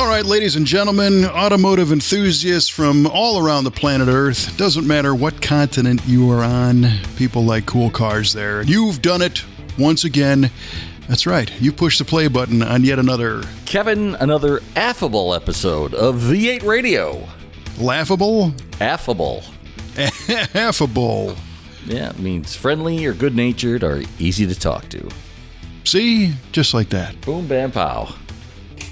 All right, ladies and gentlemen, automotive enthusiasts from all around the planet Earth. Doesn't matter what continent you are on, people like cool cars there. You've done it once again. That's right. You pushed the play button on yet another... Kevin, another affable episode of V8 Radio. Laughable? Affable. Affable. Yeah, it means friendly or good-natured or easy to talk to. See? Just like that. Boom, bam, pow.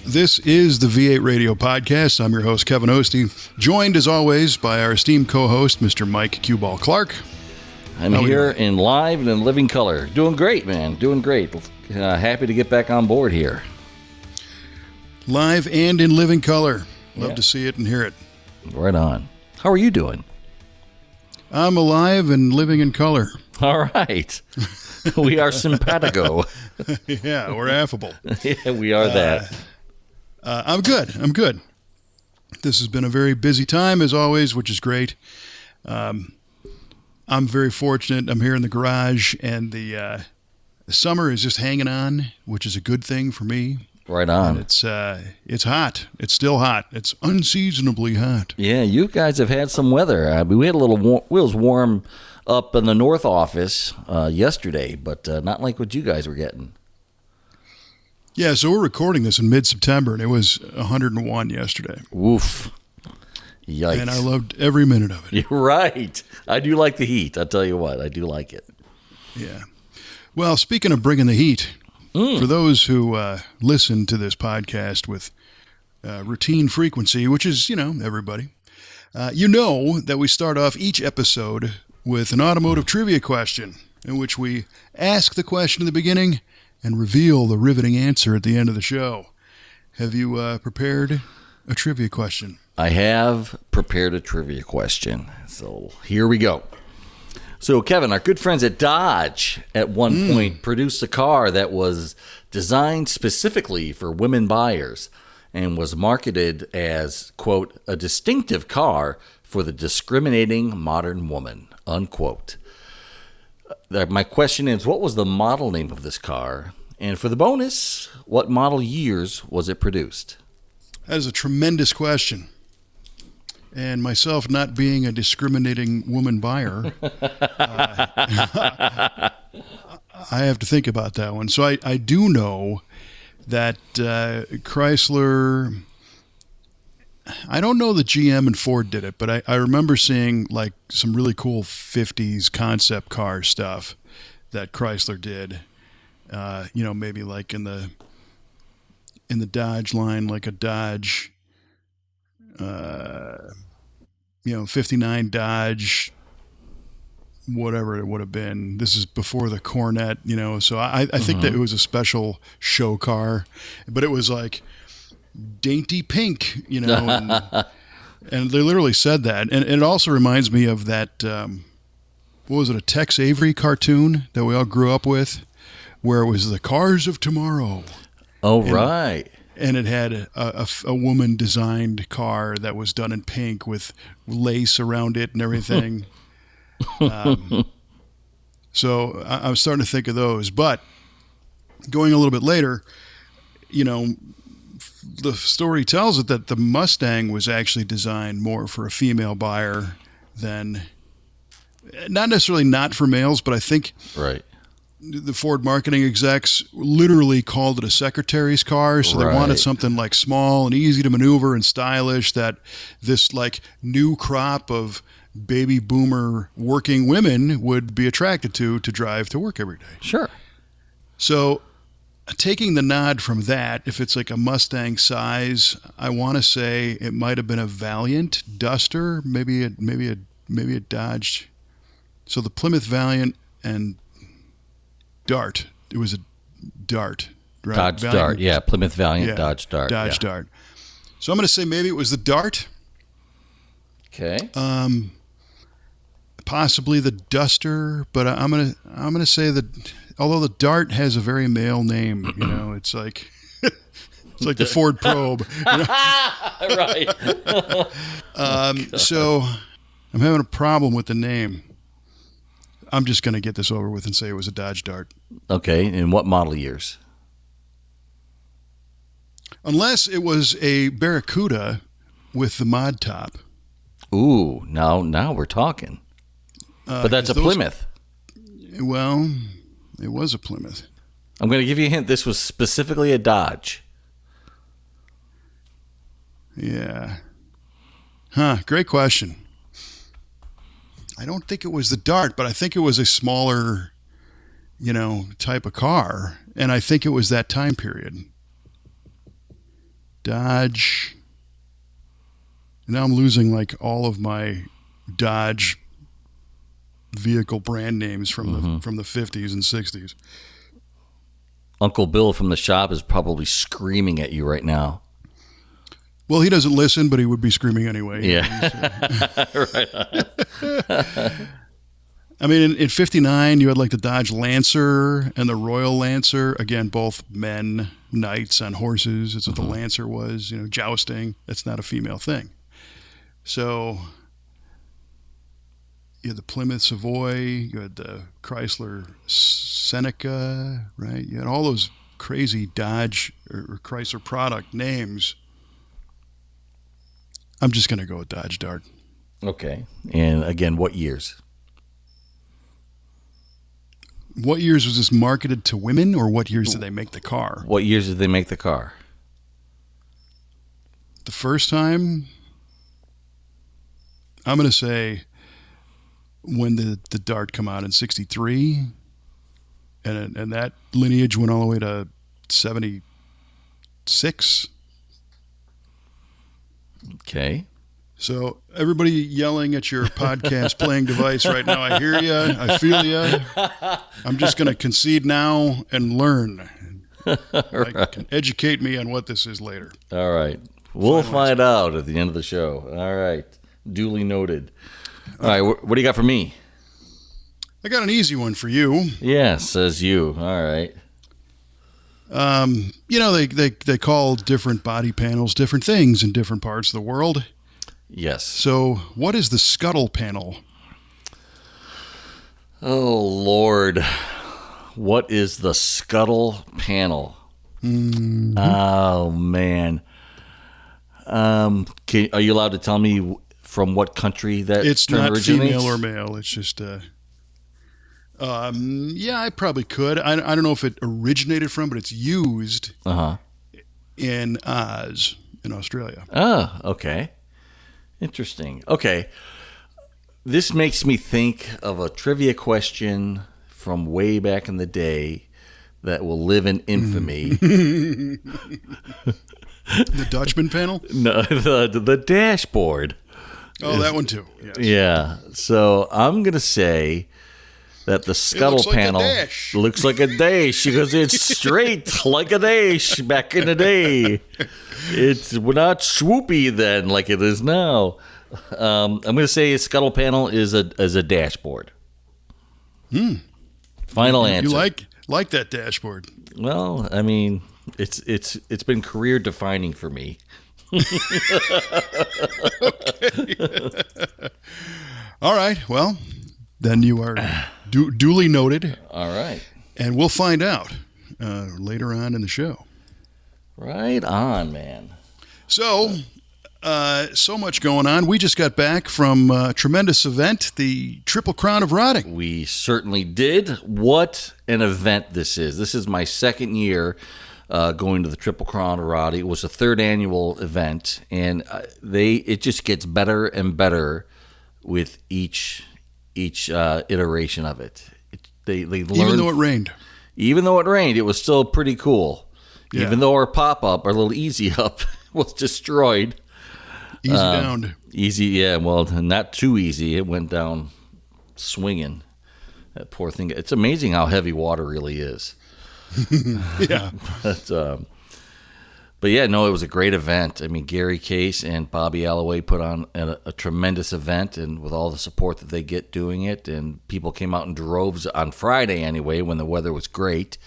This is the V8 Radio Podcast. I'm your host, Kevin Oeste, joined as always by our esteemed co-host, Mr. Mike Q-Ball Clarke. I'm here in live and in living color. Doing great, man. Doing great. Happy to get back on board here. Live and in living color. Love to see it and hear it. Right on. How are you doing? I'm alive and living in color. All right. We are simpatico. Yeah, we're affable. Yeah, we are that. I'm good. This has been a very busy time, as always, which is great. I'm very fortunate. I'm here in the garage, and the summer is just hanging on, which is a good thing for me. Right on. And it's hot. It's still hot. It's unseasonably hot. Yeah, you guys have had some weather. We had a little it was warm up in the north office yesterday, but not like what you guys were getting. Yeah, so we're recording this in mid-September, and it was 101 yesterday. Woof. Yikes. And I loved every minute of it. You're right. I do like the heat. I'll tell you what. I do like it. Yeah. Well, speaking of bringing the heat, for those who listen to this podcast with routine frequency, which is, everybody, you know that we start off each episode with an automotive trivia question in which we ask the question in the beginning and reveal the riveting answer at the end of the show. Have you prepared a trivia question? I have prepared a trivia question. So here we go. So, Kevin, our good friends at Dodge at one point produced a car that was designed specifically for women buyers and was marketed as, quote, a distinctive car for the discriminating modern woman, unquote. My question is, what was the model name of this car? And for the bonus, what model years was it produced? That is a tremendous question. And myself not being a discriminating woman buyer, I have to think about that one. So I do know that Chrysler, I don't know that GM and Ford did it, but I remember seeing like some really cool 50s concept car stuff that Chrysler did. Maybe like in the Dodge line, like a Dodge 59 Dodge, whatever it would have been. This is before the Cornet, so I think that it was a special show car, but it was like dainty pink, and they literally said that. And it also reminds me of that, what was it, a Tex Avery cartoon that we all grew up with, where it was the cars of tomorrow. Oh, right. And it had a woman-designed car that was done in pink with lace around it and everything. So I was starting to think of those. But going a little bit later, the story tells it that the Mustang was actually designed more for a female buyer than, not necessarily not for males, but I think... Right. The Ford marketing execs literally called it a secretary's car, so they wanted something like small and easy to maneuver and stylish that this like new crop of baby boomer working women would be attracted to drive to work every day. Sure. So taking the nod from that, if it's like a Mustang size, I want to say it might have been a Valiant Duster, maybe a Dodge. So the Plymouth Valiant and Dart. It was a Dart, right? Dodge Valiant. Dart, yeah. Plymouth Valiant, Yeah, Dodge Dart. Dodge Dart. So I'm going to say maybe it was the Dart. Okay. Possibly the Duster, but I'm gonna say that although the Dart has a very male name, it's like it's like the Ford Probe. Right. So I'm having a problem with the name. I'm just going to get this over with and say it was a Dodge Dart. Okay, and what model years? Unless it was a Barracuda with the mod top. Ooh, now we're talking. But that's a Plymouth. Well, it was a Plymouth. I'm going to give you a hint. This was specifically a Dodge. Yeah. Great question. I don't think it was the Dart, but I think it was a smaller, type of car. And I think it was that time period. Dodge. Now I'm losing like all of my Dodge vehicle brand names from the 50s and 60s. Uncle Bill from the shop is probably screaming at you right now. Well, he doesn't listen, but he would be screaming anyway. Yeah. Right on. I mean, in 59, you had like the Dodge Lancer and the Royal Lancer. Again, both men, knights on horses. That's what the Lancer was, jousting. That's not a female thing. So you had the Plymouth Savoy, you had the Chrysler Seneca, right? You had all those crazy Dodge or Chrysler product names. I'm just going to go with Dodge Dart. Okay. And again, what years? What years was this marketed to women, or what years did they make the car? What years did they make the car? The first time, I'm going to say when the Dart come out in 63, and that lineage went all the way to 76. Okay. So everybody yelling at your podcast playing device right now, I hear you, I feel you. I'm just going to concede now and learn. Right. Can educate me on what this is later. All right. We'll find out at the end of the show. All right. Duly noted. All right. What do you got for me? I got an easy one for you. Yeah, says you. All right. They call different body panels different things in different parts of the world. Yes. So what is the scuttle panel? Oh, Lord. What is the scuttle panel? Mm-hmm. Oh, man. Are you allowed to tell me from what country that it's term not originates? Female or male. It's just yeah, I probably could. I don't know if it originated from, but it's used in Oz in Australia. Oh, okay. Interesting. Okay. This makes me think of a trivia question from way back in the day that will live in infamy. The Dutchman panel? No, the dashboard. Oh, that one too. Yes. Yeah. So I'm going to say that the scuttle panel looks like a dash because it's straight like a dash back in the day. It's not swoopy then like it is now. I'm going to say a scuttle panel is a dashboard. Final answer. You like that dashboard? Well, I mean, it's been career defining for me. All right. Well, then you are duly noted. All right. And we'll find out later on in the show. Right on, man. So much going on. We just got back from a tremendous event, the Triple Crown of Rotting. We certainly did. What an event this is. This is my second year going to the Triple Crown of Rotting. It was the third annual event, and it just gets better and better with each iteration of it. They learn, even though it rained. Even though it rained, it was still pretty cool. Yeah. Even though our pop-up, our little easy up, was destroyed. Easy down. Easy, yeah. Well, not too easy. It went down swinging. That poor thing. It's amazing how heavy water really is. Yeah. But yeah, no, it was a great event. I mean, Gary Case and Bobby Alloway put on a tremendous event, and with all the support that they get doing it, and people came out in droves on Friday anyway when the weather was great.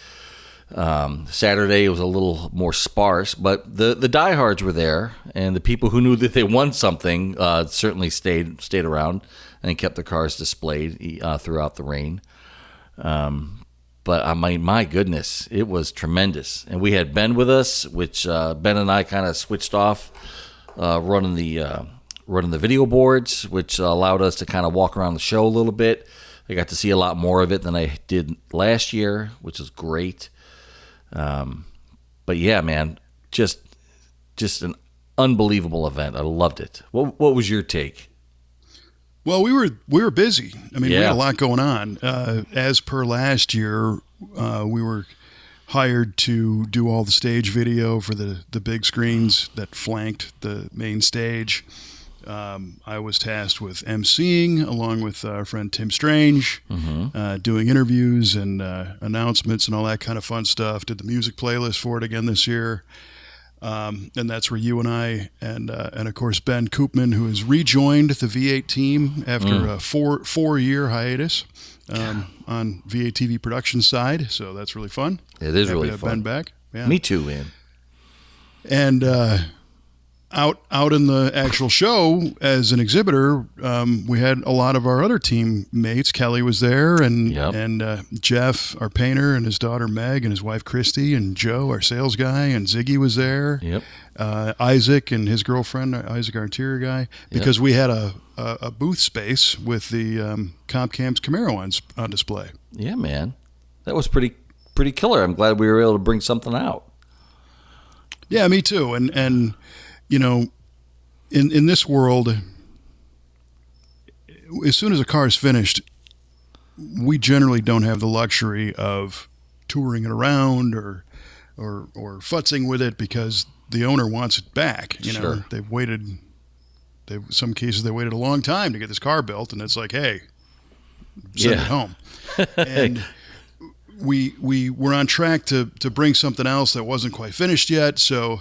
Saturday was a little more sparse, but the diehards were there, and the people who knew that they won something certainly stayed around and kept their cars displayed throughout the rain. But my goodness, it was tremendous. And we had Ben with us, which Ben and I kind of switched off running the video boards, which allowed us to kind of walk around the show a little bit. I got to see a lot more of it than I did last year, which was great. But yeah, man, just an unbelievable event. I loved it. What was your take? Well, we were busy. I mean, we Yeah. had a lot going on. As per last year, we were hired to do all the stage video for the big screens that flanked the main stage. I was tasked with emceeing along with our friend Tim Strange, doing interviews and announcements and all that kind of fun stuff. Did the music playlist for it again this year. And that's where you and I and of course Ben Koopman, who has rejoined the V8 team after a four-year hiatus on V8 TV production side. So that's really fun. It is Happy really to have fun. Ben back. Yeah. Me too, man. And out in the actual show as an exhibitor, we had a lot of our other teammates. Kelly was there, and Yep. and Jeff, our painter, and his daughter Meg, and his wife Christy, and Joe, our sales guy, and Ziggy was there. Yep. Isaac and his girlfriend, Isaac, our interior guy, because we had a booth space with the COMP Cams Camaro on display. Yeah, man. That was pretty killer. I'm glad we were able to bring something out. Yeah, me too. And you know, in this world, as soon as a car is finished, we generally don't have the luxury of touring it around or futzing with it because the owner wants it back. You know, Sure. they've waited. Some cases they waited a long time to get this car built, and it's like, hey, send it home. And we were on track to bring something else that wasn't quite finished yet. So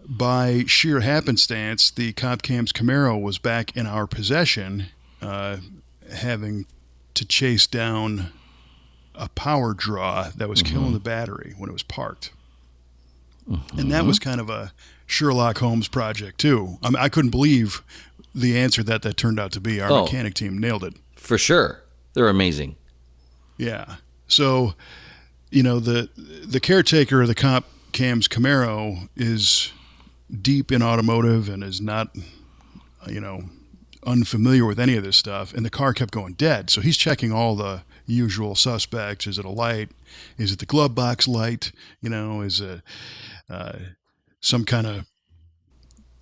by sheer happenstance, the COMP Cams Camaro was back in our possession, having to chase down a power draw that was killing the battery when it was parked. And that was kind of a Sherlock Holmes project too. I mean, I couldn't believe the answer that turned out to be. Our mechanic team nailed it. For sure. They're amazing. Yeah. So, you know, the caretaker of the COMP Cams Camaro is deep in automotive and is not, you know, unfamiliar with any of this stuff. And the car kept going dead. So he's checking all the usual suspects. Is it a light? Is it the glove box light? You know, is it some kind of,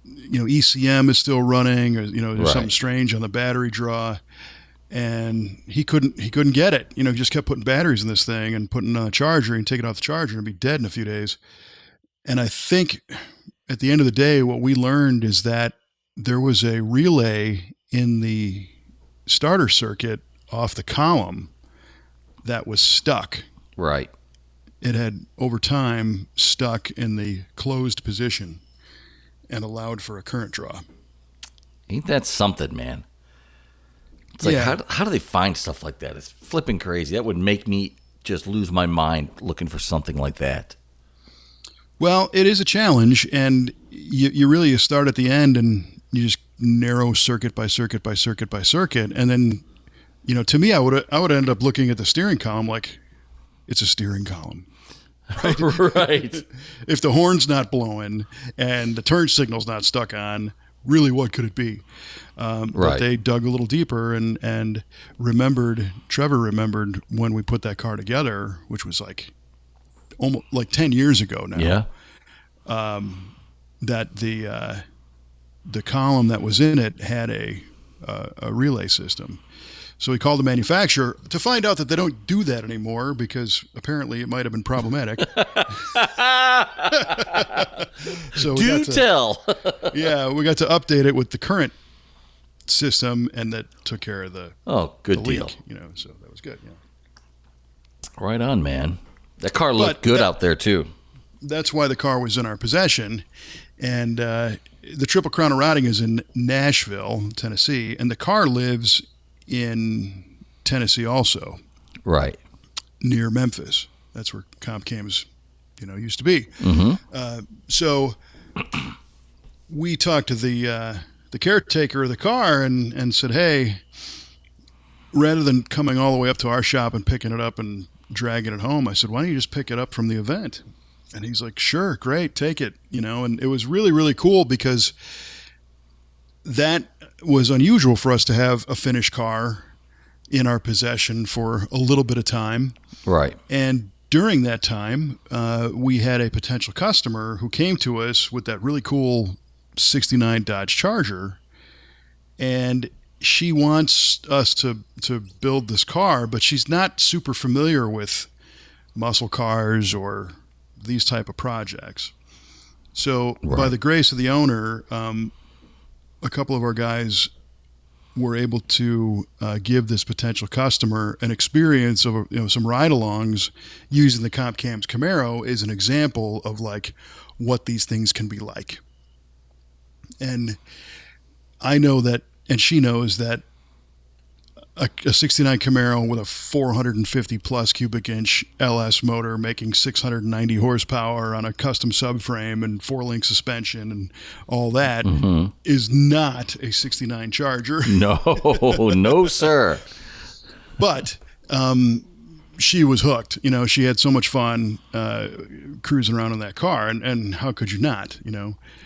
you know, ECM is still running, or, you know, there's something strange on the battery draw. And he couldn't get it. You know, he just kept putting batteries in this thing and putting on a charger and taking off the charger and it'd be dead in a few days. And I think at the end of the day, what we learned is that there was a relay in the starter circuit off the column that was stuck. Right. It had, over time, stuck in the closed position and allowed for a current draw. Ain't that something, man? It's like, how do they find stuff like that? It's flipping crazy. That would make me just lose my mind looking for something like that. Well, it is a challenge, and you really start at the end and you just narrow circuit by circuit by circuit by circuit. And then, you know, to me, I would end up looking at the steering column like it's a steering columm. Right? Right. If the horn's not blowing and the turn signal's not stuck on, really, what could it be? But they dug a little deeper and Trevor remembered when we put that car together, which was like almost like 10 years ago now. Yeah. That the column that was in it had a relay system. So he called the manufacturer to find out that they don't do that anymore because apparently it might have been problematic. So tell. Yeah, we got to update it with the current system, and that took care of the good leak, deal. you know, so that was good. Yeah. Right on, man. That car looked good out there too. That's why the car was in our possession, and the Triple Crown of Rotting is in Nashville, Tennessee, and the car lives in Tennessee also. Right. Near Memphis. That's where COMP Cams, you know, used to be. So we talked to the caretaker of the car and said, hey, rather than coming all the way up to our shop and picking it up and dragging it home, I said, why don't you just pick it up from the event? And he's like, sure, great, take it. And it was really, really cool because that was unusual for us to have a finished car in our possession for a little bit of time. Right. And during that time, we had a potential customer who came to us with that really cool 69 Dodge Charger, and she wants us to build this car, but she's not super familiar with muscle cars or these type of projects. So by the grace of the owner, a couple of our guys were able to give this potential customer an experience of some ride-alongs using the COMP Cams Camaro as an example of like what these things can be like. And I know that, and she knows that a 69 Camaro with a 450 plus cubic inch LS motor making 690 horsepower on a custom subframe and 4-link suspension and all that is not a 69 Charger. No, sir. But she was hooked. She had so much fun cruising around in that car, and how could you not?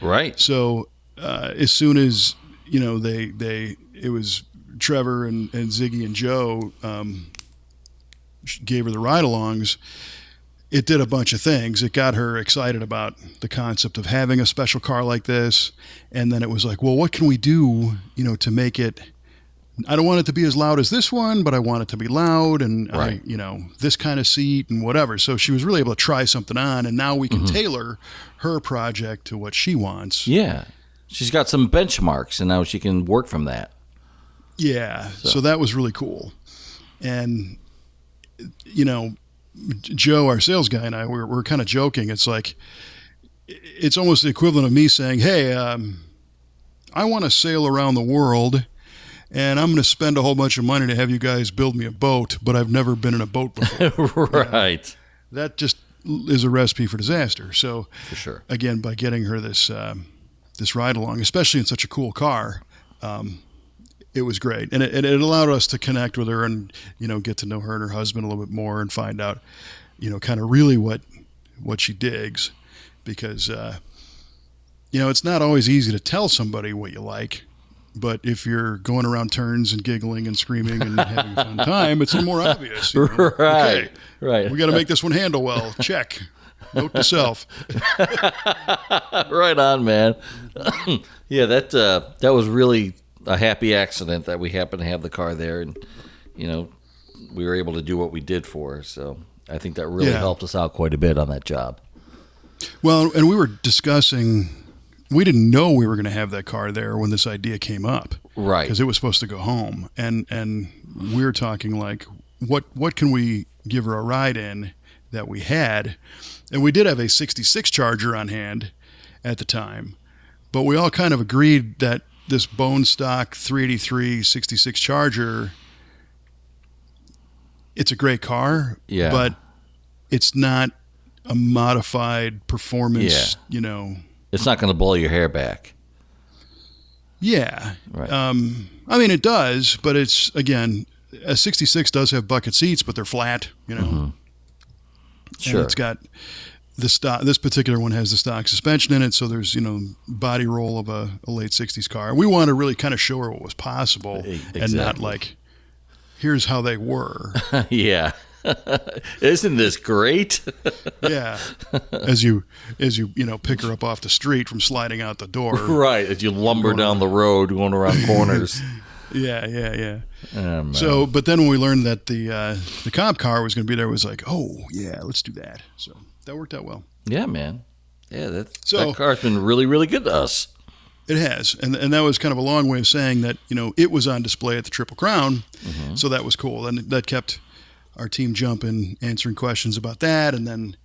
Right. So as soon as it was Trevor and Ziggy and Joe gave her the ride-alongs, it did a bunch of things. It got her excited about the concept of having a special car like this, and then it was like, well, what can we do, to make it? I don't want it to be as loud as this one, but I want it to be loud, and right. This kind of seat and whatever. So she was really able to try something on, and now we can tailor her project to what she wants. Yeah, she's got some benchmarks, and now she can work from that. Yeah, so that was really cool. And, Joe, our sales guy, and I, we're kind of joking. It's like, it's almost the equivalent of me saying, hey, I want to sail around the world, and I'm going to spend a whole bunch of money to have you guys build me a boat, but I've never been in a boat before. Right. That just is a recipe for disaster. So, for sure. Again, by getting her this ride-along, especially in such a cool car, it was great. And it allowed us to connect with her and, get to know her and her husband a little bit more and find out, kind of really what she digs. Because, it's not always easy to tell somebody what you like. But if you're going around turns and giggling and screaming and having a fun time, it's more obvious. Right. Okay, right. We got to make this one handle well. Check. Note to self. Right on, man. Yeah, that was really a happy accident that we happened to have the car there, and we were able to do what we did for her. So I think that really helped us out quite a bit on that job. Well, and we were discussing, we didn't know we were going to have that car there when this idea came up, right? Because it was supposed to go home, and we were talking like, what can we give her a ride in that we had, and we did have a 66 Charger on hand at the time, but we all kind of agreed that this bone stock 383 66 Charger, it's a great car, but it's not a modified performance, It's not going to blow your hair back. Yeah. Right. It does, but it's, again, a 66 does have bucket seats, but they're flat, Sure. And it's got the stock. This particular one has the stock suspension in it, so there's body roll of a late 60s car. We want to really kind of show her what was possible, and not like, here's how they were. Yeah. Isn't this great? Yeah. As you pick her up off the street from sliding out the door. Right. As you lumber down the road, going around corners. Yeah. So, but then when we learned that the comp car was going to be there, it was like, oh yeah, let's do that. So that worked out well. Yeah, man. Yeah, that car's been really, really good to us. It has, and that was kind of a long way of saying that it was on display at the Triple Crown, so that was cool, and that kept our team jumping, answering questions about that, and then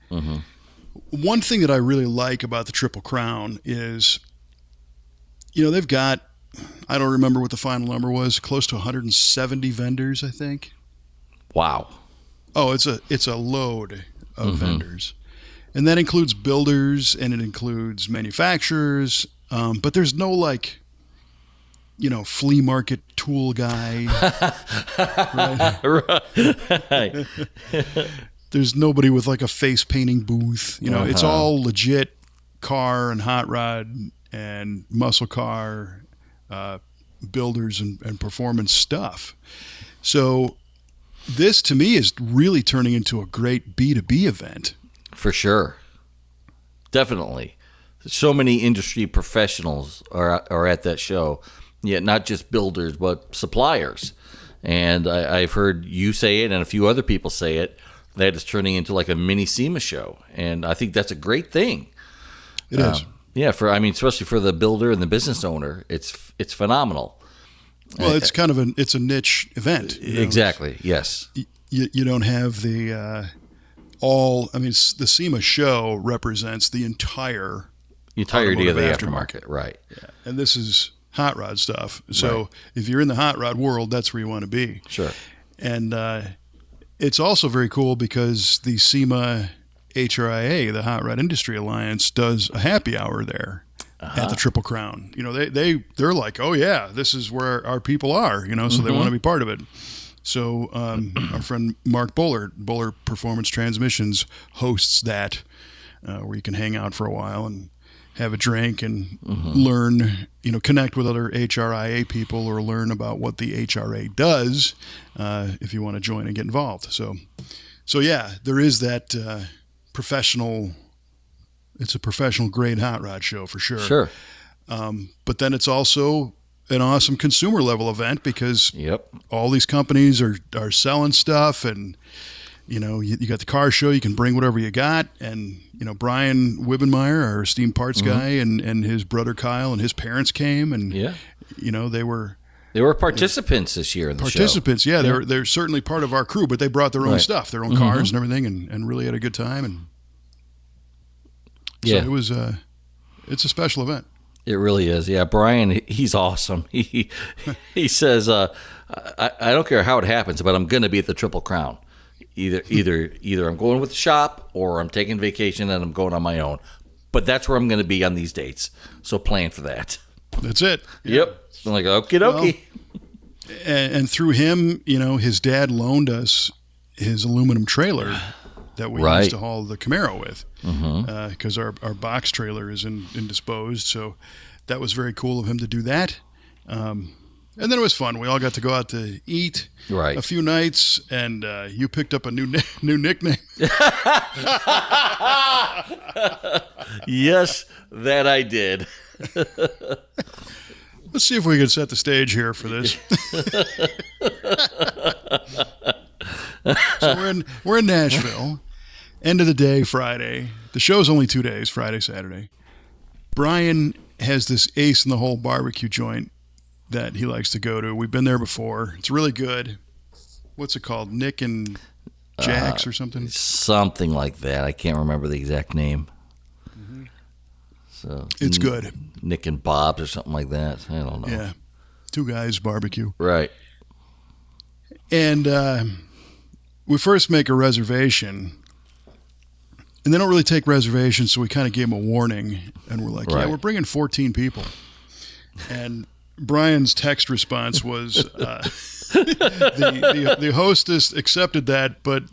one thing that I really like about the Triple Crown is, they've got, I don't remember what the final number was, close to 170 vendors, I think. Wow. Oh, it's a load of vendors. And that includes builders and it includes manufacturers. But there's no flea market tool guy. Right. There's nobody with like a face painting booth. It's all legit car and hot rod and muscle car builders and performance stuff. So this to me is really turning into a great B2B event. For sure. Definitely. So many industry professionals are at that show. Yet not just builders, but suppliers. And I've heard you say it and a few other people say it, that it's turning into like a mini SEMA show. And I think that's a great thing. It is. Yeah, especially for the builder and the business owner, it's phenomenal. Well, it's kind of it's a niche event. Exactly. Yes. You don't have the the SEMA show represents the entirety of the aftermarket, right? Yeah. And this is hot rod stuff. So if you're in the hot rod world, that's where you want to be. Sure. And it's also very cool because the SEMA HRIA, the Hot Rod Industry Alliance, does a happy hour there at the Triple Crown. They're like, oh yeah, this is where our people are. So they want to be part of it. So our friend Mark Buller Performance Transmissions hosts that, where you can hang out for a while and have a drink and learn, connect with other HRIA people or learn about what the HRA does if you want to join and get involved. So yeah, there is that professional. It's a professional grade hot rod show for sure. Sure. But then it's also an awesome consumer level event because all these companies are selling stuff and you got the car show, you can bring whatever you got. And, Brian Wibbenmeyer, our esteemed parts guy, and his brother Kyle and his parents came and, they were participants this year in the show. Participants, yeah. They're certainly part of our crew, but they brought their own stuff, their own cars and everything and really had a good time. And so it was, it's a special event. It really is. Yeah. Brian, he's awesome. He says, I don't care how it happens, but I'm going to be at the Triple Crown. Either I'm going with the shop or I'm taking vacation and I'm going on my own. But that's where I'm going to be on these dates. So plan for that. That's it. Yep. I'm like, okie dokie. Well, and through him, his dad loaned us his aluminum trailer that we used to haul the Camaro with because our box trailer is indisposed. So that was very cool of him to do that. And then it was fun. We all got to go out to eat a few nights, and you picked up a new nickname. Yes, that I did. Let's see if we can set the stage here for this. So we're in Nashville. End of the day, Friday. The show's only 2 days, Friday, Saturday. Brian has this ace in the hole barbecue joint that he likes to go to. We've been there before. It's really good. What's it called? Nick and Jack's or something? Something like that. I can't remember the exact name. So it's good. Nick and Bob's or something like that. I don't know. Yeah. 2 guys barbecue. Right. And we first make a reservation. And they don't really take reservations, so we kind of gave them a warning. And we're like, yeah, we're bringing 14 people. And Brian's text response was, the hostess accepted that, but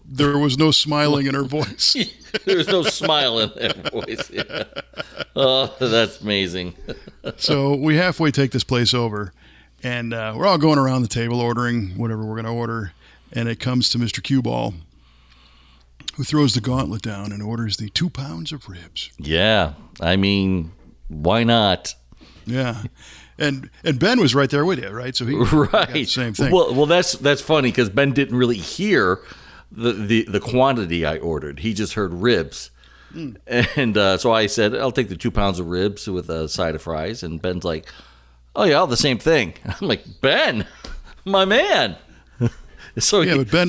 there was no smiling in her voice. There was no smile in her voice. Yeah. Oh, that's amazing. So we halfway take this place over, and we're all going around the table ordering whatever we're going to order, and it comes to Mr. Cueball, who throws the gauntlet down and orders the 2 pounds of ribs. Yeah, I mean, why not? Yeah. And Ben was right there with you, right? So he got the same thing. Well, that's funny because Ben didn't really hear the quantity I ordered. He just heard ribs, and so I said, "I'll take the 2 pounds of ribs with a side of fries." And Ben's like, "Oh yeah, all the same thing." I'm like, "Ben, my man." So yeah, but Ben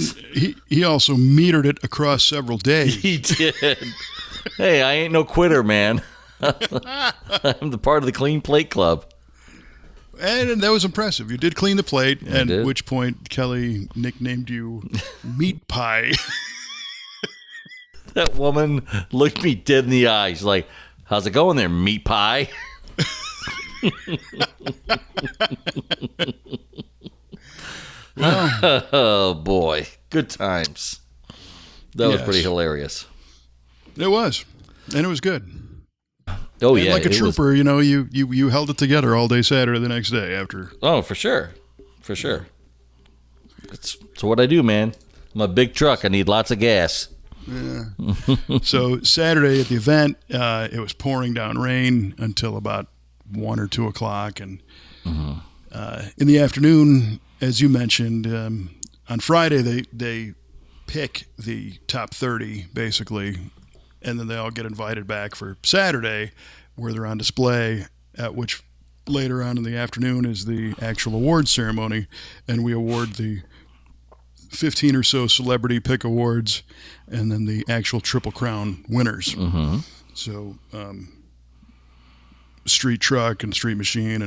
he also metered it across several days. He did. Hey, I ain't no quitter, man. I'm the part of the Clean Plate Club. And that was impressive. You did clean the plate, at which point Kelly nicknamed you Meat Pie. That woman looked me dead in the eye. She's like, "How's it going there, Meat Pie?" Well, oh, boy. Good times. That was pretty hilarious. It was, and it was good. Oh, and yeah. Like a trooper, you held it together all day Saturday the next day after. Oh, for sure. For sure. It's what I do, man. I'm a big truck. I need lots of gas. Yeah. So Saturday at the event, it was pouring down rain until about 1 or 2 o'clock. And in the afternoon, as you mentioned, on Friday, they pick the top 30, basically, and then they all get invited back for Saturday, where they're on display, at which later on in the afternoon is the actual award ceremony, and we award the 15 or so celebrity pick awards, and then the actual Triple Crown winners. Mm-hmm. So, Street Truck and Street Machine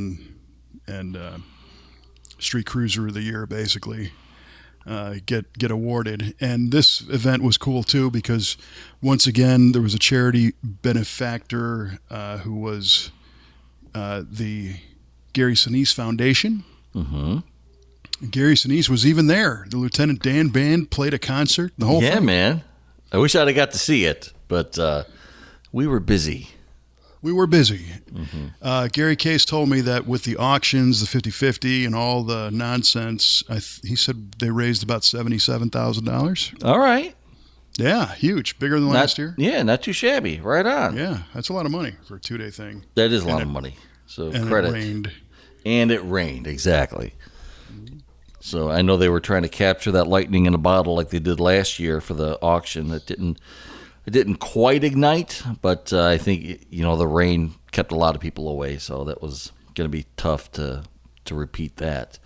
and Street Cruiser of the Year, basically, get awarded. And this event was cool too because once again there was a charity benefactor who was the Gary Sinise Foundation. Mm-hmm. Gary Sinise was even there. The Lieutenant Dan Band played a concert. The whole thing. Yeah, man. I wish I'd have got to see it, but we were busy. We were busy. Mm-hmm. Gary Case told me that with the auctions, the 50-50, and all the nonsense, he said they raised about $77,000. All right. Yeah, huge. Bigger than last year. Yeah, not too shabby. Right on. Yeah, that's a lot of money for a 2-day thing. That is a lot of money. So credit. It rained. And it rained, exactly. So I know they were trying to capture that lightning in a bottle like they did last year for the auction. It didn't quite ignite, but I think the rain kept a lot of people away, so that was going to be tough to repeat that.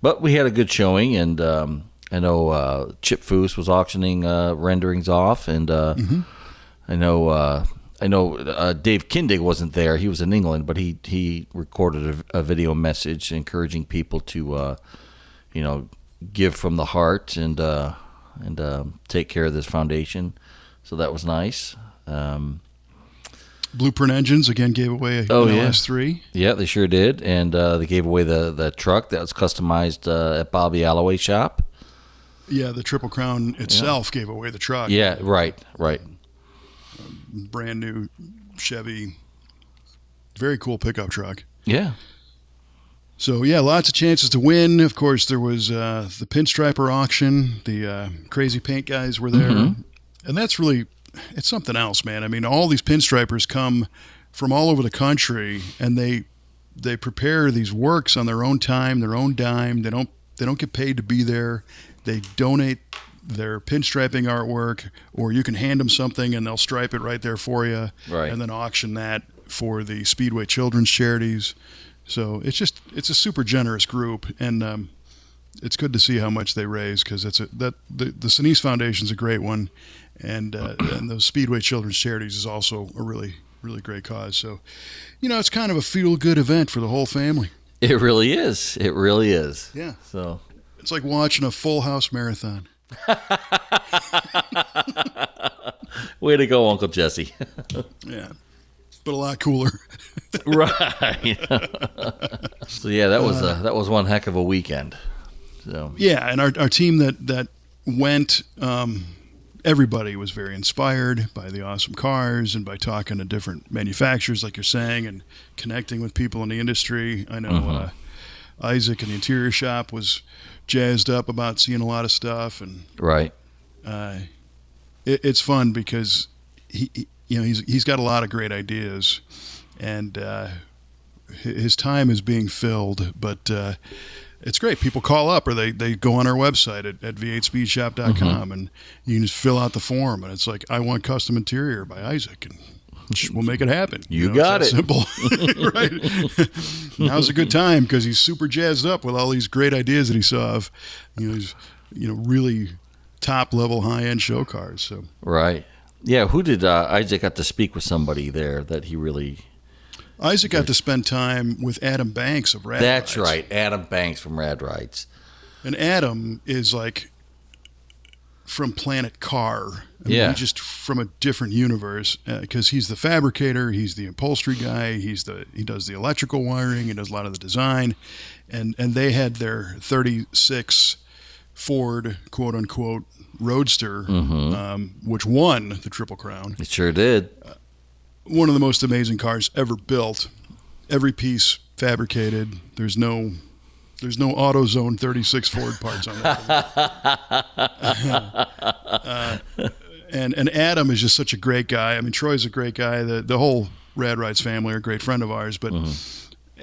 But we had a good showing, and I know Chip Foose was auctioning renderings off, and I know Dave Kindig wasn't there. He was in England, but he recorded a video message encouraging people to give from the heart and take care of this foundation. So that was nice. Blueprint Engines again gave away an LS3. Yeah, they sure did, and they gave away the truck that was customized at Bobby Alloway's shop. Yeah, the Triple Crown itself gave away the truck. Yeah, right. Brand new Chevy, very cool pickup truck. Yeah. So, yeah, lots of chances to win. Of course, there was the Pinstriper auction. The Crazy Paint guys were there. Mm-hmm. And that's really, it's something else, man. I mean, all these pinstripers come from all over the country, and they prepare these works on their own time, their own dime. They don't get paid to be there. They donate their pinstriping artwork, or you can hand them something and they'll stripe it right there for you, right, and then auction that for the Speedway Children's Charities. So it's a super generous group, and it's good to see how much they raise, because the Sinise Foundation is a great one, and the Speedway Children's Charities is also a really, really great cause. So, it's kind of a feel-good event for the whole family. It really is. It really is. Yeah. So it's like watching a Full House marathon. Way to go, Uncle Jesse. Yeah. But a lot cooler. Right. So yeah, that was one heck of a weekend. So yeah, and our team that went, everybody was very inspired by the awesome cars and by talking to different manufacturers, like you're saying, and connecting with people in the industry. I know Isaac in the interior shop was jazzed up about seeing a lot of stuff, and right. It's fun because he's got a lot of great ideas, and his time is being filled, but it's great. People call up, or they go on our website at v8speedshop.com, and you can just fill out the form, and it's like, I want custom interior by Isaac, and we'll make it happen. You got it. Simple. Right. Now's a good time because he's super jazzed up with all these great ideas that he saw of, these, really top level high end show cars. So right. Yeah. Who did Isaac got to speak with somebody there that he really? Isaac got to spend time with Adam Banks of Rad That's Rides. right. Adam Banks from Rad Rides. And Adam is like from Planet Car. Yeah. Just from a different universe, because he's the fabricator, he's the upholstery guy, he does the electrical wiring, he does a lot of the design, and they had their 36 Ford quote unquote Roadster, which won the Triple Crown. It sure did. One of the most amazing cars ever built. Every piece fabricated. There's no AutoZone 36 Ford parts on that. And Adam is just such a great guy. I mean, Troy's a great guy. The whole Rad Rides family are a great friend of ours. But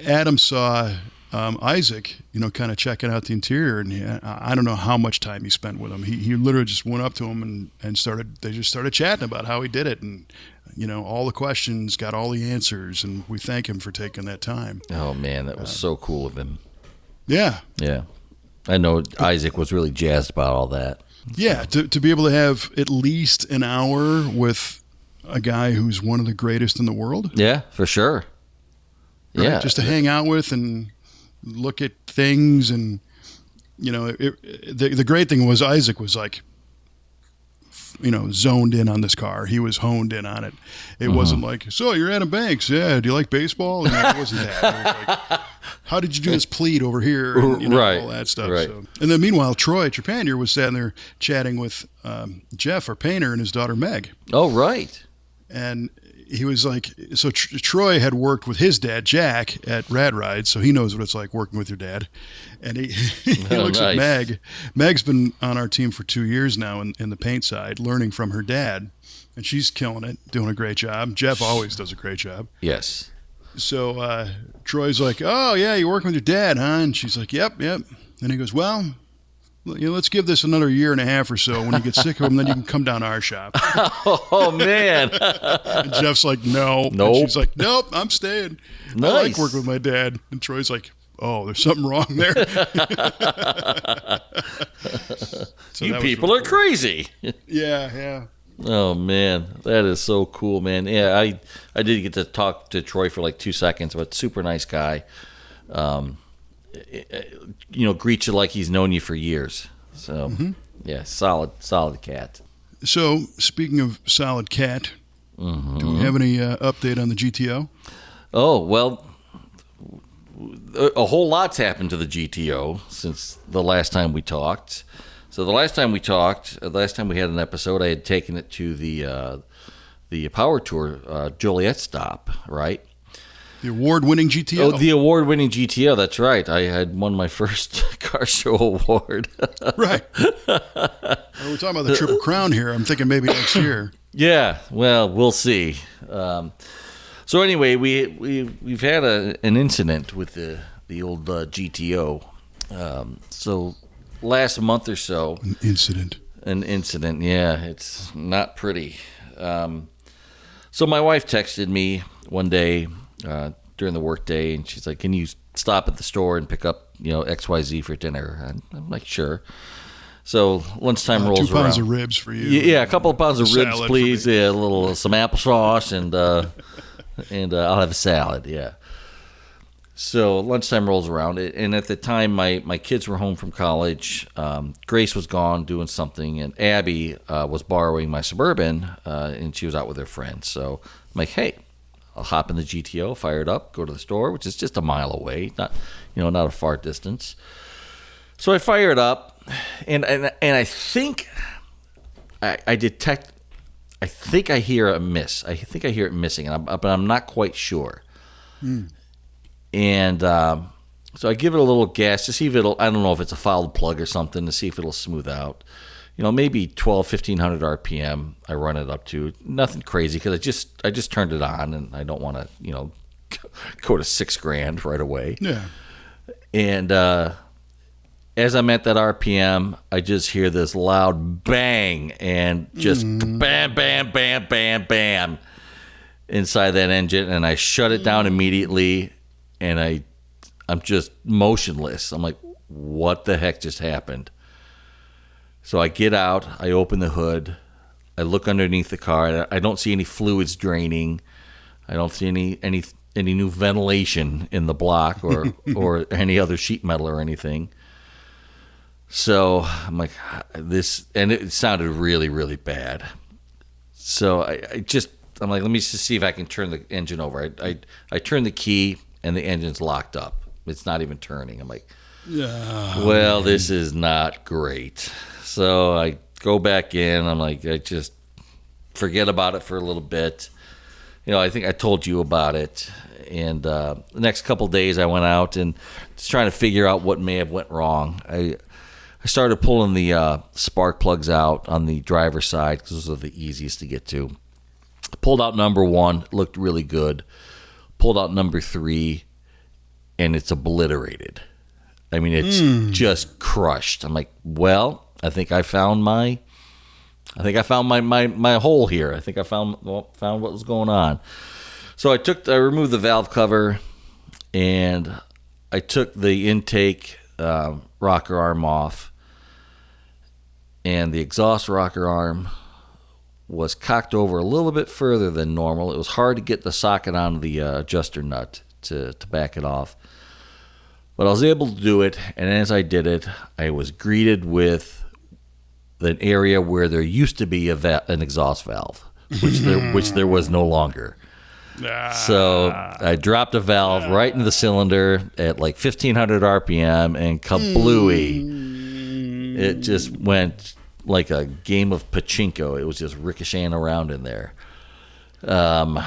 Adam saw Isaac, kind of checking out the interior, and I don't know how much time he spent with him. He literally just went up to him and they just started chatting about how he did it, and all the questions, got all the answers, and we thank him for taking that time. Oh man, that was so cool of him. Yeah. I know Isaac was really jazzed about all that. Yeah, to be able to have at least an hour with a guy who's one of the greatest in the world. Yeah, for sure. Right? Yeah, just to hang out with and look at things, and the great thing was Isaac was like, zoned in on this car. He was honed in on it. It wasn't like, so you're Adam Banks. Yeah, do you like baseball? And it wasn't that. It was like, how did you do this pleat over here? And, right. All that stuff. Right. So. And then meanwhile, Troy Trepanier was sitting there chatting with Jeff, our painter, and his daughter Meg. Oh, right. And he was like, so Troy had worked with his dad, Jack, at Rad Rides, so he knows what it's like working with your dad. And he looks at Meg. Meg's been on our team for 2 years now in the paint side, learning from her dad. And she's killing it, doing a great job. Jeff always does a great job. Yes. So Troy's like, oh, yeah, you're working with your dad, huh? And she's like, yep. And he goes, well, let's give this another year and a half or so. When you get sick of him, then you can come down to our shop. Oh, man. And Jeff's like, no. Nope. And she's like, nope, I'm staying. Nice. I like working with my dad. And Troy's like, oh, there's something wrong there. So you people are crazy. Yeah. Oh, man. That is so cool, man. Yeah, I did get to talk to Troy for like 2 seconds, but super nice guy. Greets you like he's known you for years. So, yeah, solid cat. So, speaking of solid cat, do we have any update on the GTO? Oh, well, a whole lot's happened to the GTO since the last time we talked. So the last time we had an episode, I had taken it to the Power Tour Joliet stop, right? The award-winning GTO. Oh, the award-winning GTO. That's right. I had won my first car show award. Right. We're talking about the Triple Crown here. I'm thinking maybe next year. Yeah. Well, we'll see. So anyway, we've had an incident with the old GTO. So last month or so. An incident. Yeah. It's not pretty. So my wife texted me one day during the workday, and she's like, "Can you stop at the store and pick up, XYZ for dinner?" And I'm like, "Sure." So lunchtime rolls around. 2 pounds of ribs for you. Yeah, a couple of pounds of ribs, please. Yeah, some applesauce, and I'll have a salad. Yeah. So lunchtime rolls around, and at the time, my kids were home from college. Grace was gone doing something, and Abby was borrowing my Suburban, and she was out with her friends. So I'm like, "Hey, I'll hop in the GTO, fire it up, go to the store," which is just a mile away, not a far distance. So I fire it up, and I think I detect. I think I hear a miss. I think I hear it missing, but I'm not quite sure. And so I give it a little gas to see if it'll. I don't know if it's a fouled plug or something, to see if it'll smooth out. Maybe 1,500 RPM. I run it up to nothing crazy, because I just turned it on, and I don't want to go to $6,000 right away. Yeah. And as I'm at that RPM, I just hear this loud bang, and just bam, bam, bam, bam, bam inside that engine, and I shut it down immediately, and I'm just motionless. I'm like, what the heck just happened? So I get out, I open the hood, I look underneath the car. I don't see any fluids draining. I don't see any new ventilation in the block or any other sheet metal or anything. So I'm like, this, and it sounded really, really bad. So I'm like, let me just see if I can turn the engine over. I turn the key, and the engine's locked up. It's not even turning. I'm like, well, this is not great. So I go back in. I'm like, I just forget about it for a little bit. I think I told you about it. And the next couple of days I went out and just trying to figure out what may have went wrong. I started pulling the spark plugs out on the driver's side because those are the easiest to get to. Pulled out number 1, looked really good. Pulled out number 3, and it's obliterated. I mean, it's just crushed. I'm like, well, I think I found my hole here. I think I found what was going on. So I removed the valve cover, and I took the intake rocker arm off, and the exhaust rocker arm was cocked over a little bit further than normal. It was hard to get the socket on the adjuster nut to back it off. But I was able to do it, and as I did it, I was greeted with an area where there used to be an exhaust valve, which there was no longer. So I dropped a valve right into the cylinder at like 1,500 RPM, and kablooey. It just went like a game of pachinko. It was just ricocheting around in there. So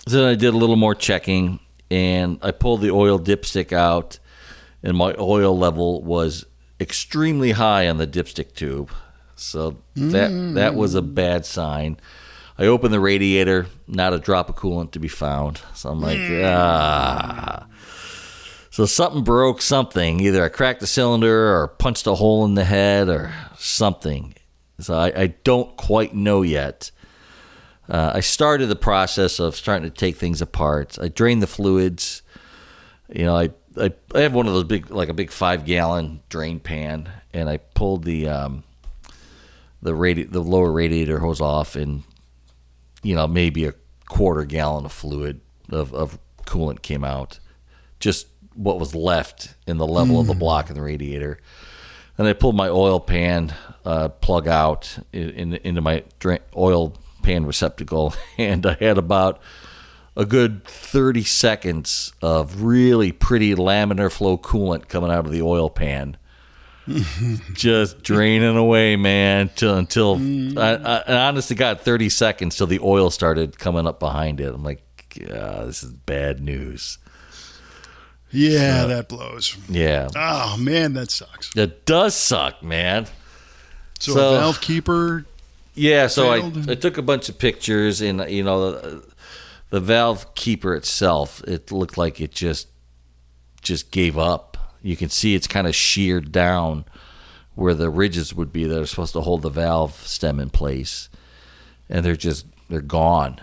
then I did a little more checking, and I pulled the oil dipstick out, and my oil level was extremely high on the dipstick tube. So that was a bad sign. I opened the radiator, not a drop of coolant to be found. So I'm like, So something broke something. Either I cracked the cylinder or punched a hole in the head or something. So I don't quite know yet. I started the process of starting to take things apart. I drained the fluids. I have one of those big 5-gallon drain pan, and I pulled the lower radiator hose off, and maybe a quarter gallon of fluid of coolant came out. Just what was left in the level of the block in the radiator. And I pulled my oil pan plug out into my oil pan receptacle, and I had about a good 30 seconds of really pretty laminar flow coolant coming out of the oil pan. Just draining away, man, until I honest to God, 30 seconds till the oil started coming up behind it. I'm like, this is bad news. Yeah, that blows. Yeah. Oh, man, that sucks. It does suck, man. So a valve keeper. Yeah, so I took a bunch of pictures, and the valve keeper itself, it looked like it just gave up. You can see it's kind of sheared down where the ridges would be that are supposed to hold the valve stem in place, and they're gone.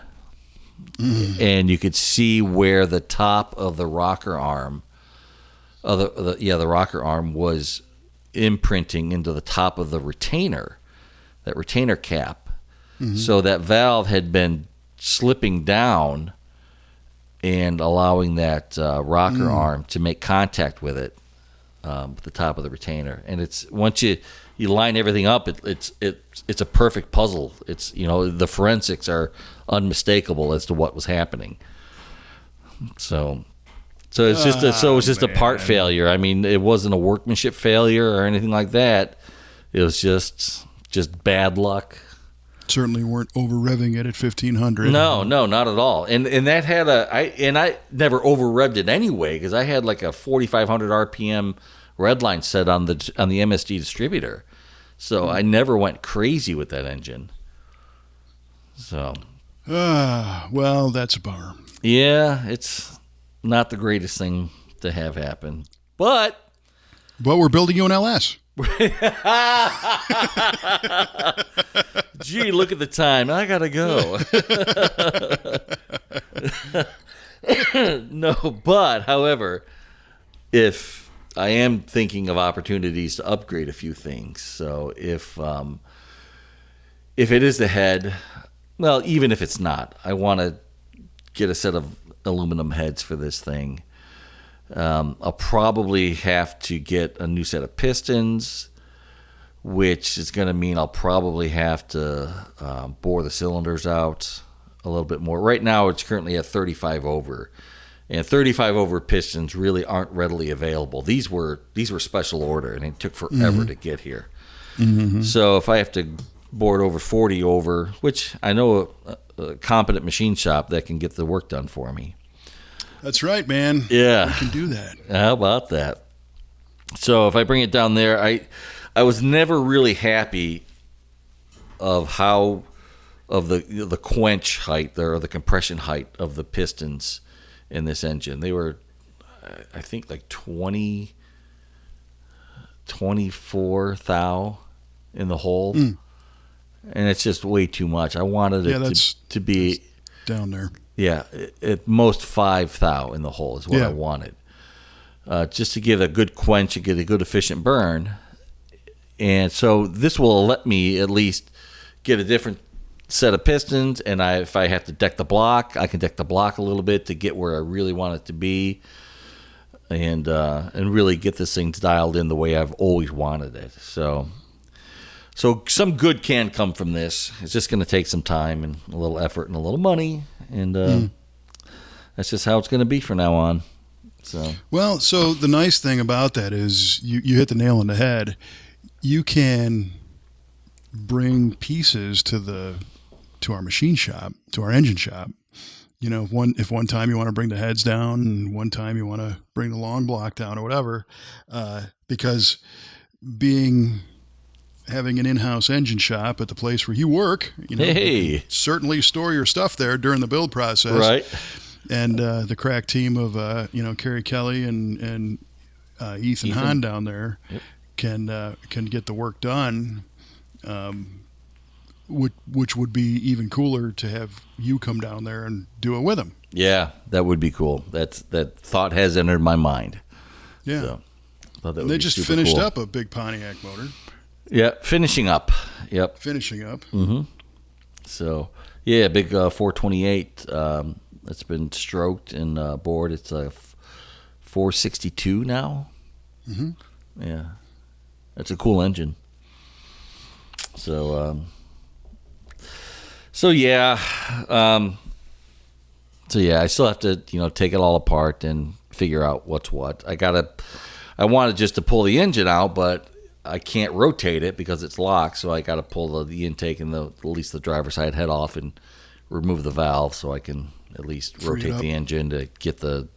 And you could see where the top of the rocker arm, the rocker arm was imprinting into the top of the retainer, that retainer cap. So that valve had been slipping down and allowing that rocker arm to make contact with it, with the top of the retainer. And it's once you line everything up, it's a perfect puzzle. It's the forensics are unmistakable as to what was happening. So it's just a part failure. I mean, it wasn't a workmanship failure or anything like that. It was just bad luck. Certainly weren't over revving it at 1,500. No, not at all. And that had I never over revved it anyway, because I had like a 4,500 RPM redline set on the MSD distributor, so I never went crazy with that engine. So, well, that's a bummer. Yeah, it's not the greatest thing to have happen, but we're building you an LS. Gee, look at the time. I gotta go. No, but however, if I am thinking of opportunities to upgrade a few things, so if it is the head, well, even if it's not, I want to get a set of aluminum heads for this thing. I'll probably have to get a new set of pistons, which is going to mean I'll probably have to bore the cylinders out a little bit more. Right now, it's currently at 35 over, and 35 over pistons really aren't readily available. These were special order, and it took forever to get here. So if I have to board over 40 over, which I know a competent machine shop that can get the work done for me. That's right, man. Yeah. You can do that. How about that? So if I bring it down there, I was never really happy of the quench height or the compression height of the pistons in this engine. They were, I think, like 24 thou in the hole. And it's just way too much. I wanted it to be down there. Yeah, at most 5 thou in the hole is what I wanted. Just to give a good quench and get a good efficient burn. And so this will let me at least get a different set of pistons. And if I have to deck the block, I can deck the block a little bit to get where I really want it to be. And really get this thing dialed in the way I've always wanted it. So some good can come from this. It's just going to take some time and a little effort and a little money. And that's just how it's going to be from now on. So the nice thing about that is you hit the nail on the head. You can bring pieces to our machine shop, to our engine shop. You know, if one time you want to bring the heads down and one time you want to bring the long block down or whatever, because having an in-house engine shop at the place where you work, you know, you can certainly store your stuff there during the build process. Right. And the crack team of Kerry Kelly and Ethan Hahn down there can get the work done, which would be even cooler to have you come down there and do it with them. Yeah, that would be cool. That thought has entered my mind. Yeah. So, they just finished up a big Pontiac motor. Yeah, finishing up. Yep. Finishing up. Mm-hmm. So, yeah, big 428. It's been stroked and bored. It's a 462 now. Mm-hmm. Yeah. That's a cool engine. So, I still have to, take it all apart and figure out what's what. I wanted just to pull the engine out, but I can't rotate it because it's locked, so I got to pull the intake and at least the driver's side head off and remove the valve so I can at least rotate the engine to get the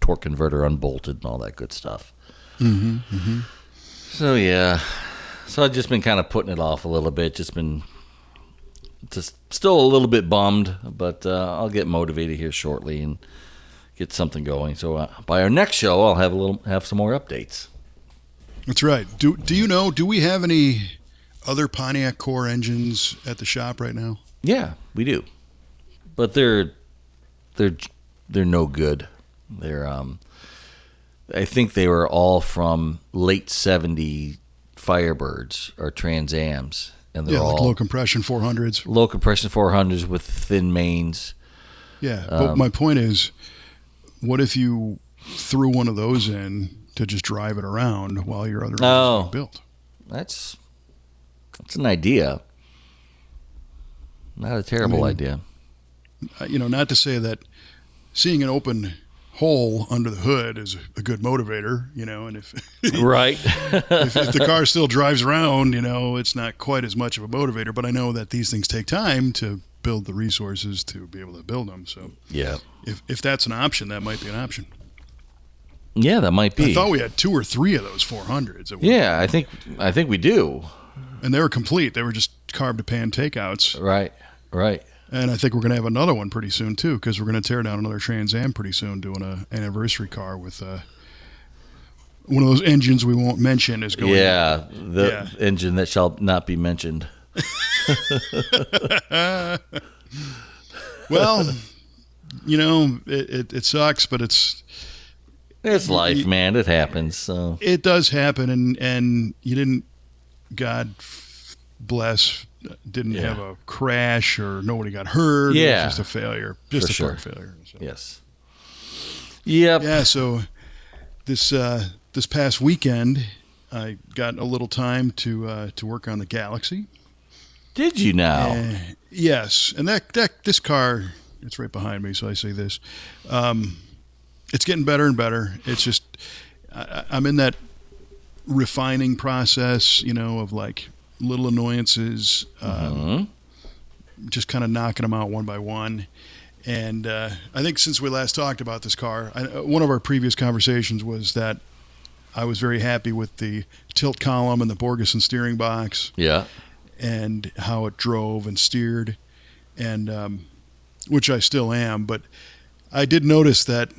torque converter unbolted and all that good stuff. Mm-hmm. Mm-hmm. So, yeah. So I've just been kind of putting it off a little bit. Just still a little bit bummed, but I'll get motivated here shortly and get something going. So by our next show, I'll have some more updates. That's right. Do you know? Do we have any other Pontiac core engines at the shop right now? Yeah, we do, but they're no good. They're I think they were all from late '70 Firebirds or Trans Ams, and they're all low compression 400s. Low compression 400s with thin mains. Yeah, but my point is, what if you threw one of those in to just drive it around while your other engine is built? That's an idea. Not a terrible idea. Not to say that seeing an open hole under the hood is a good motivator, and if right, if the car still drives around, it's not quite as much of a motivator. But I know that these things take time to build the resources to be able to build them. So yeah, if that's an option, that might be an option. Yeah, that might be. I thought we had 2 or 3 of those 400s. Yeah, I think we do. And they were complete. They were just carb to pan takeouts. Right. And I think we're going to have another one pretty soon, too, because we're going to tear down another Trans Am pretty soon, doing an anniversary car with one of those engines we won't mention is going. Yeah, the engine that shall not be mentioned. Well, it sucks, but it's life, man. It happens. So it does happen, and you didn't, God bless, didn't have a crash or nobody got hurt. Yeah, it was just a failure, just a part failure. So. Yes. Yep. Yeah. So this past weekend, I got a little time to work on the Galaxie. Did you now? Yes, and this car, it's right behind me, so I say this. It's getting better and better. It's just I'm in that refining process, of like little annoyances, just kind of knocking them out one by one. And I think since we last talked about this car, one of our previous conversations was that I was very happy with the tilt column and the Borgeson steering box. Yeah. And how it drove and steered, and which I still am. But I did notice that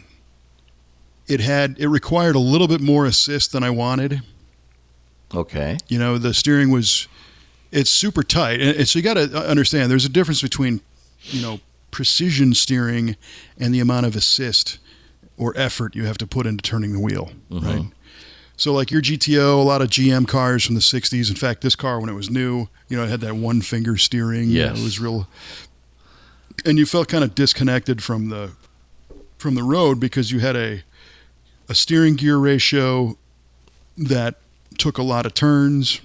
it required a little bit more assist than I wanted. Okay. The steering it's super tight. And so you got to understand there's a difference between, precision steering and the amount of assist or effort you have to put into turning the wheel, right? So like your GTO, a lot of GM cars from the 60s. In fact, this car, when it was new, it had that one finger steering. Yes. It was real. And you felt kind of disconnected from the road because you had a steering gear ratio that took a lot of turns.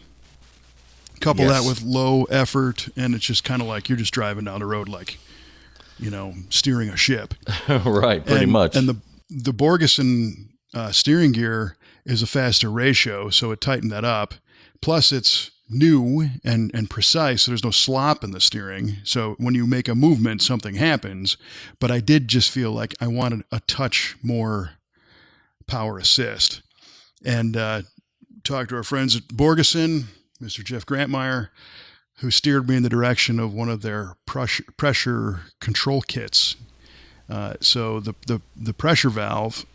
Couple that with low effort, and it's just kind of like you're just driving down the road like, steering a ship. Right, pretty much. And the Borgeson steering gear is a faster ratio, so it tightened that up. Plus, it's new and precise, so there's no slop in the steering. So when you make a movement, something happens. But I did just feel like I wanted a touch more power assist. And talked to our friends at Borgeson, Mr. Jeff Grantmeyer, who steered me in the direction of one of their pressure control kits. So the pressure valve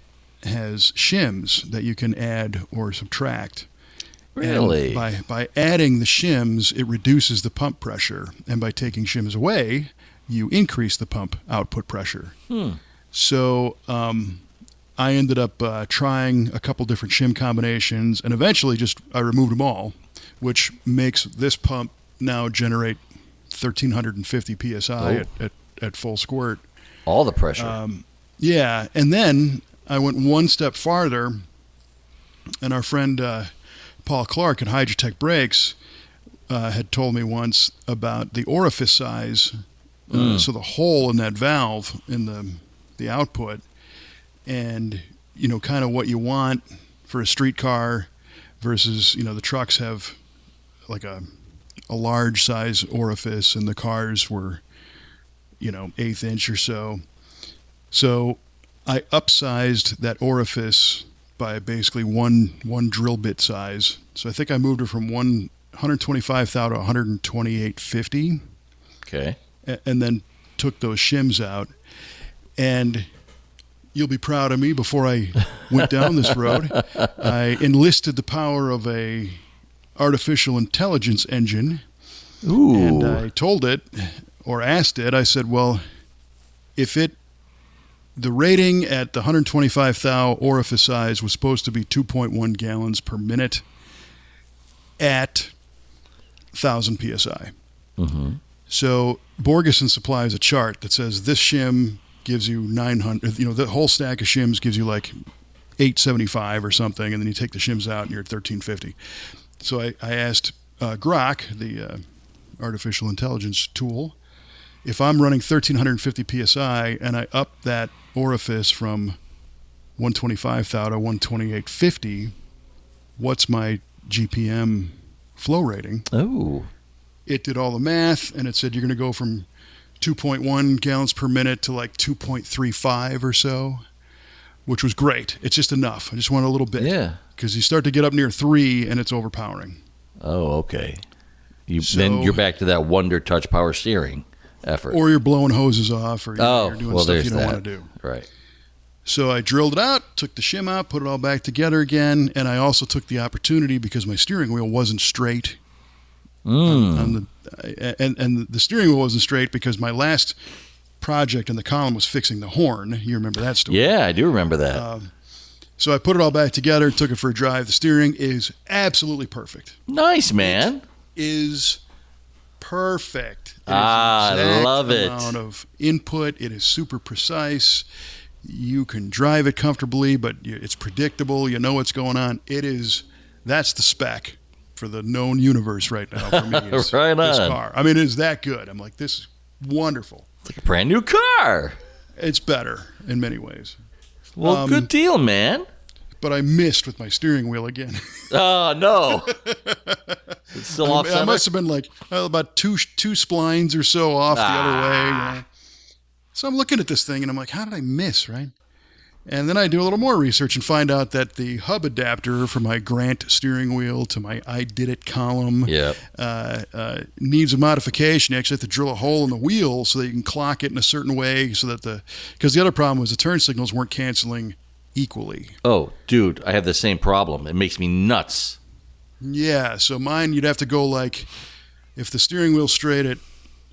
has shims that you can add or subtract. Really? And by adding the shims, it reduces the pump pressure. And by taking shims away, you increase the pump output pressure. So I ended up trying a couple different shim combinations, and eventually I removed them all, which makes this pump now generate 1,350 PSI at full squirt. All the pressure. Yeah. And then I went one step farther, and our friend Paul Clarke at Hydrotech Brakes had told me once about the orifice size, so the hole in that valve in the output, and kind of what you want for a street car versus the trucks have like a large size orifice, and the cars were 1/8 inch or so. So I upsized that orifice by basically one drill bit size. So I think I moved it from 125 thou to 128.50. Okay. And then took those shims out. And you'll be proud of me, before I went down this road, I enlisted the power of a artificial intelligence engine. Ooh. And I told it, or asked it, I said, well, if the rating at the 125 thou orifice size was supposed to be 2.1 gallons per minute at 1,000 PSI. So Borgeson supplies a chart that says this shim gives you 900, the whole stack of shims gives you like 875 or something, and then you take the shims out and you're at 1,350. So I asked Grok, the artificial intelligence tool, if I'm running 1,350 PSI and I up that orifice from 125 thou to 128.50, what's my GPM flow rating? Oh. It did all the math, and it said you're going to go from 2.1 gallons per minute to like 2.35 or so, which was great. It's just enough. I just want a little bit. Yeah. Because you start to get up near 3 and it's overpowering. Oh, okay. Then you're back to that Wonder Touch power steering effort. Or you're blowing hoses off, or you're doing stuff you don't want to do. Right. So I drilled it out, took the shim out, put it all back together again, and I also took the opportunity, because my steering wheel wasn't straight. And the steering wheel wasn't straight because my last project in the column was fixing the horn. You remember that story? Yeah, I do remember that. So I put it all back together, took it for a drive. The steering is absolutely perfect. Nice, man. It is perfect. I love it. Amount of input. It is super precise. You can drive it comfortably, but it's predictable. You know what's going on. That's the spec for the known universe right now for me. Is right this on. car. I mean, it is that good. I'm like, this is wonderful. It's like a brand new car. It's better in many ways. Well, good deal, man. but I missed with my steering wheel again. Oh, no. It's still off center? I must have been like about two splines or so off the other way. You know? So I'm looking at this thing and I'm like, how did I miss, right? And then I do a little more research and find out that the hub adapter for my Grant steering wheel to my I Did It column needs a modification. You actually have to drill a hole in the wheel so that you can clock it in a certain way so that because the other problem was the turn signals weren't canceling equally. Oh, dude, I have the same problem. It makes me nuts. Yeah, so mine, you'd have to go like, if the steering wheel's straight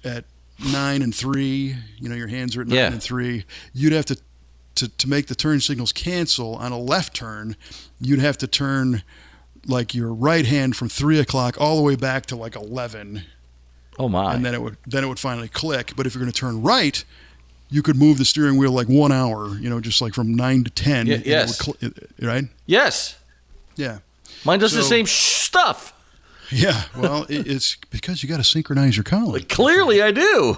at 9 and 3, you know, your hands are at 9 and 3, you'd have to make the turn signals cancel on a left turn, you'd have to turn like your right hand from 3 o'clock all the way back to like 11. Oh my! And then it would finally click. But if you're going to turn right, you could move the steering wheel like 1 hour, you know, just like from 9 to 10. Yes. Right? Yes. Yeah. Mine does the same stuff. Yeah. Well, it's because you got to synchronize your column. Clearly, I do.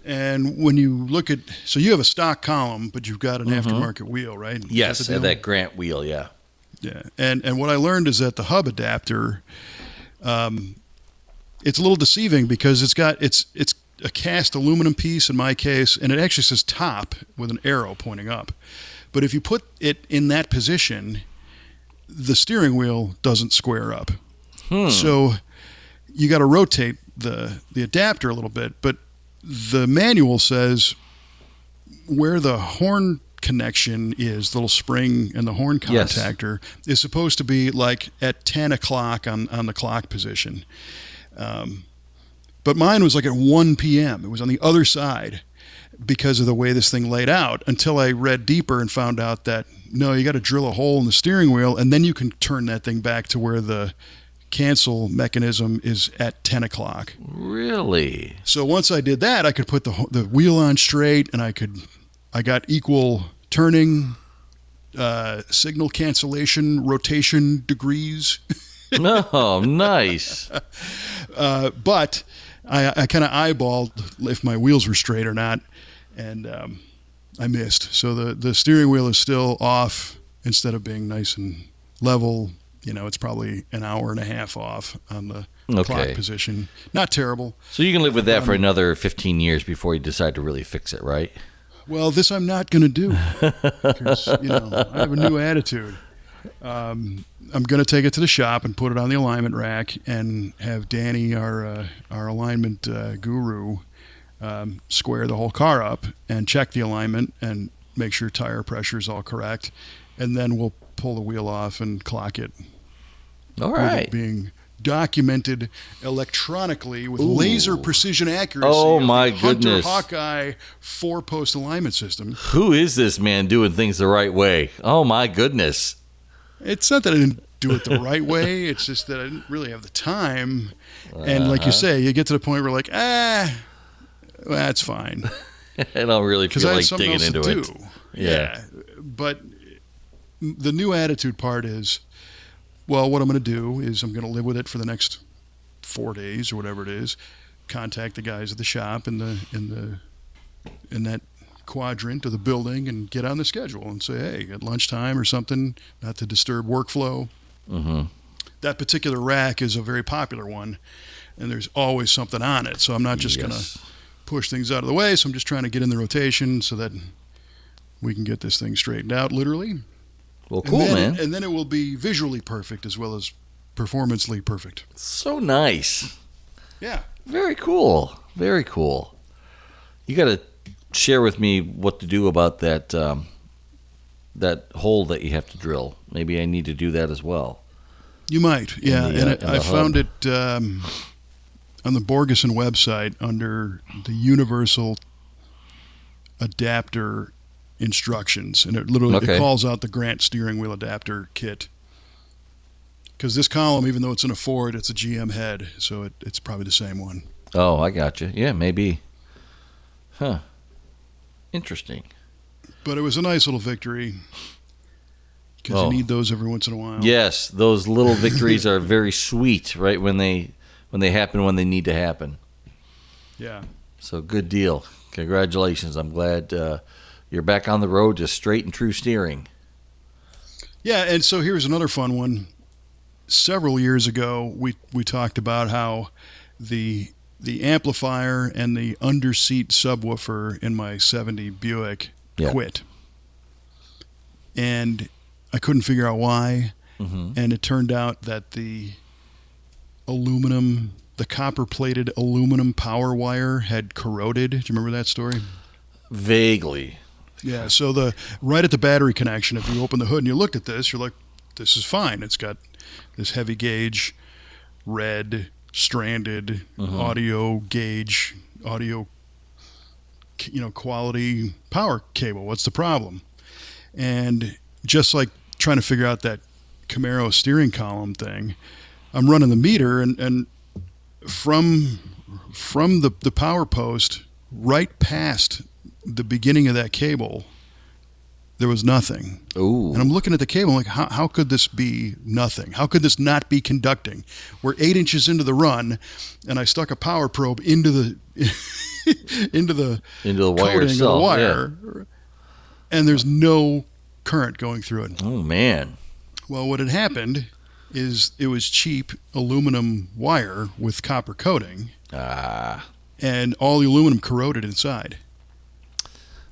And when you look at, so you have a stock column, but you've got an aftermarket wheel, right? Yes, that Grant wheel, yeah. Yeah, and what I learned is that the hub adapter, it's a little deceiving because it's a cast aluminum piece in my case, and it actually says top with an arrow pointing up. But if you put it in that position, the steering wheel doesn't square up. So you got to rotate the adapter a little bit, but the manual says where the horn connection is, the little spring and the horn contactor is supposed to be like at 10 o'clock on the clock position. But mine was like at 1 p.m. It was on the other side because of the way this thing laid out, until I read deeper and found out that, no, you got to drill a hole in the steering wheel and then you can turn that thing back to where the cancel mechanism is at 10 o'clock. Really? So once I did that, I could put the wheel on straight, and I got equal turning, signal cancellation, rotation degrees. Oh, nice. But I kind of eyeballed if my wheels were straight or not, and I missed. So the steering wheel is still off instead of being nice and level. You know, it's probably an hour and a half off on the clock position. Not terrible. So you can live with that for another 15 years before you decide to really fix it, right? Well, this I'm not going to do because, you know, I have a new attitude. I'm going to take it to the shop and put it on the alignment rack and have Danny, our alignment guru, square the whole car up and check the alignment and make sure tire pressure is all correct. And then we'll pull the wheel off and clock it. All right. With it being documented electronically with laser precision accuracy. Oh, my goodness. Hawkeye 4-post alignment system. Who is this man doing things the right way? Oh, my goodness. It's not that I didn't do it the right way. It's just that I didn't really have the time. And like you say, you get to the point where like, well, that's fine. I don't really feel like digging into it. Yeah. But the new attitude part is, well, what I'm going to do is I'm going to live with it for the next 4 days or whatever it is. Contact the guys at the shop in that quadrant of the building and get on the schedule and say, hey, at lunchtime or something, not to disturb workflow. Mm-hmm. That particular rack is a very popular one, and there's always something on it. So I'm not just going to push things out of the way. So I'm just trying to get in the rotation so that we can get this thing straightened out, literally. Well, cool, man. And then it will be visually perfect as well as performancely perfect. So nice. Yeah. Very cool. Very cool. You got to share with me what to do about that that hole that you have to drill. Maybe I need to do that as well. You might, yeah. I found it on the Borgeson website under the Universal Adapter instructions, and it literally it calls out the Grant steering wheel adapter kit. Because this column, even though it's in a Ford, it's a GM head, so it's probably the same one. Oh, I got you. Yeah, maybe. Huh. Interesting. But it was a nice little victory. Because you need those every once in a while. Yes, those little victories are very sweet, right? When they happen, when they need to happen. Yeah. So good deal. Congratulations. I'm glad you're back on the road to straight and true steering. Yeah, and so here's another fun one. Several years ago, we talked about how the amplifier and the underseat subwoofer in my 70 Buick quit. And I couldn't figure out why. Mm-hmm. And it turned out that the copper-plated aluminum power wire had corroded. Do you remember that story? Vaguely. Yeah, so right at the battery connection, if you open the hood and you looked at this, you're like, this is fine. It's got this heavy gauge, red, stranded audio gauge, audio, quality power cable. What's the problem? And just like trying to figure out that Camaro steering column thing, I'm running the meter, and from the power post right past the beginning of that cable, there was nothing. Ooh. And I'm looking at the cable, I'm like, how could this be nothing? How could this not be conducting? We're 8 inches into the run, and I stuck a power probe into the wire itself. Of the wire, and there's no current going through it. Oh man! Well, what had happened is it was cheap aluminum wire with copper coating, and all the aluminum corroded inside.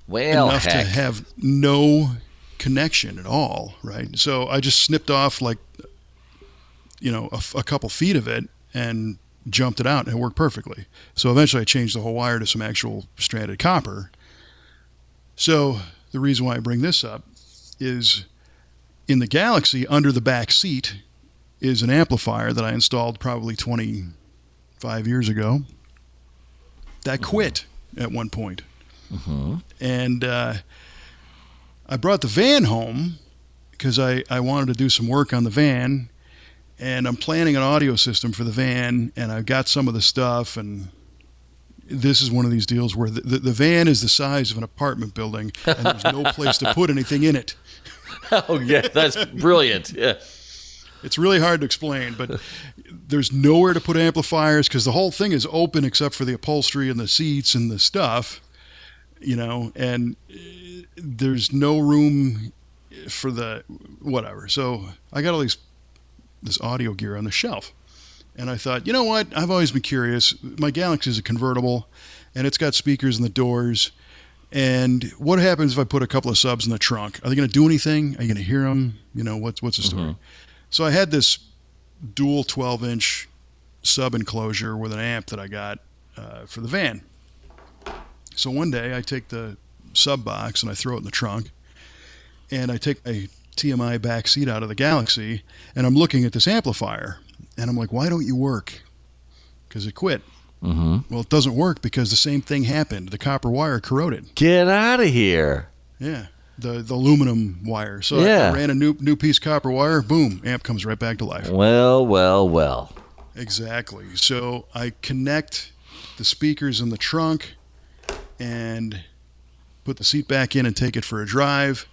Well, enough to have no connection at all, right? So I just snipped off a couple feet of it and jumped it out, and it worked perfectly. So eventually I changed the whole wire to some actual stranded copper. So the reason why I bring this up is in the Galaxie, under the back seat is an amplifier that I installed probably 25 years ago. That quit at one point. Mm-hmm. And I brought the van home because I wanted to do some work on the van, and I'm planning an audio system for the van, and I've got some of the stuff, and this is one of these deals where the van is the size of an apartment building, and there's no place to put anything in it. Oh, yeah, that's brilliant. Yeah. It's really hard to explain, but there's nowhere to put amplifiers because the whole thing is open except for the upholstery and the seats and the stuff. And there's no room for the whatever. So I got all this audio gear on the shelf. And I thought, you know what? I've always been curious. My Galaxie is a convertible, and it's got speakers in the doors. And what happens if I put a couple of subs in the trunk? Are they going to do anything? Are you going to hear them? What's the story? Mm-hmm. So I had this dual 12-inch sub enclosure with an amp that I got for the van. So one day I take the sub box and I throw it in the trunk, and I take a TMI back seat out of the Galaxie, and I'm looking at this amplifier, and I'm like, why don't you work? Because it quit. Mm-hmm. Well, it doesn't work because the same thing happened. The copper wire corroded. Get out of here. Yeah, the aluminum wire. So I ran a new piece of copper wire. Boom, amp comes right back to life. Well. Exactly. So I connect the speakers in the trunk and put the seat back in and take it for a drive.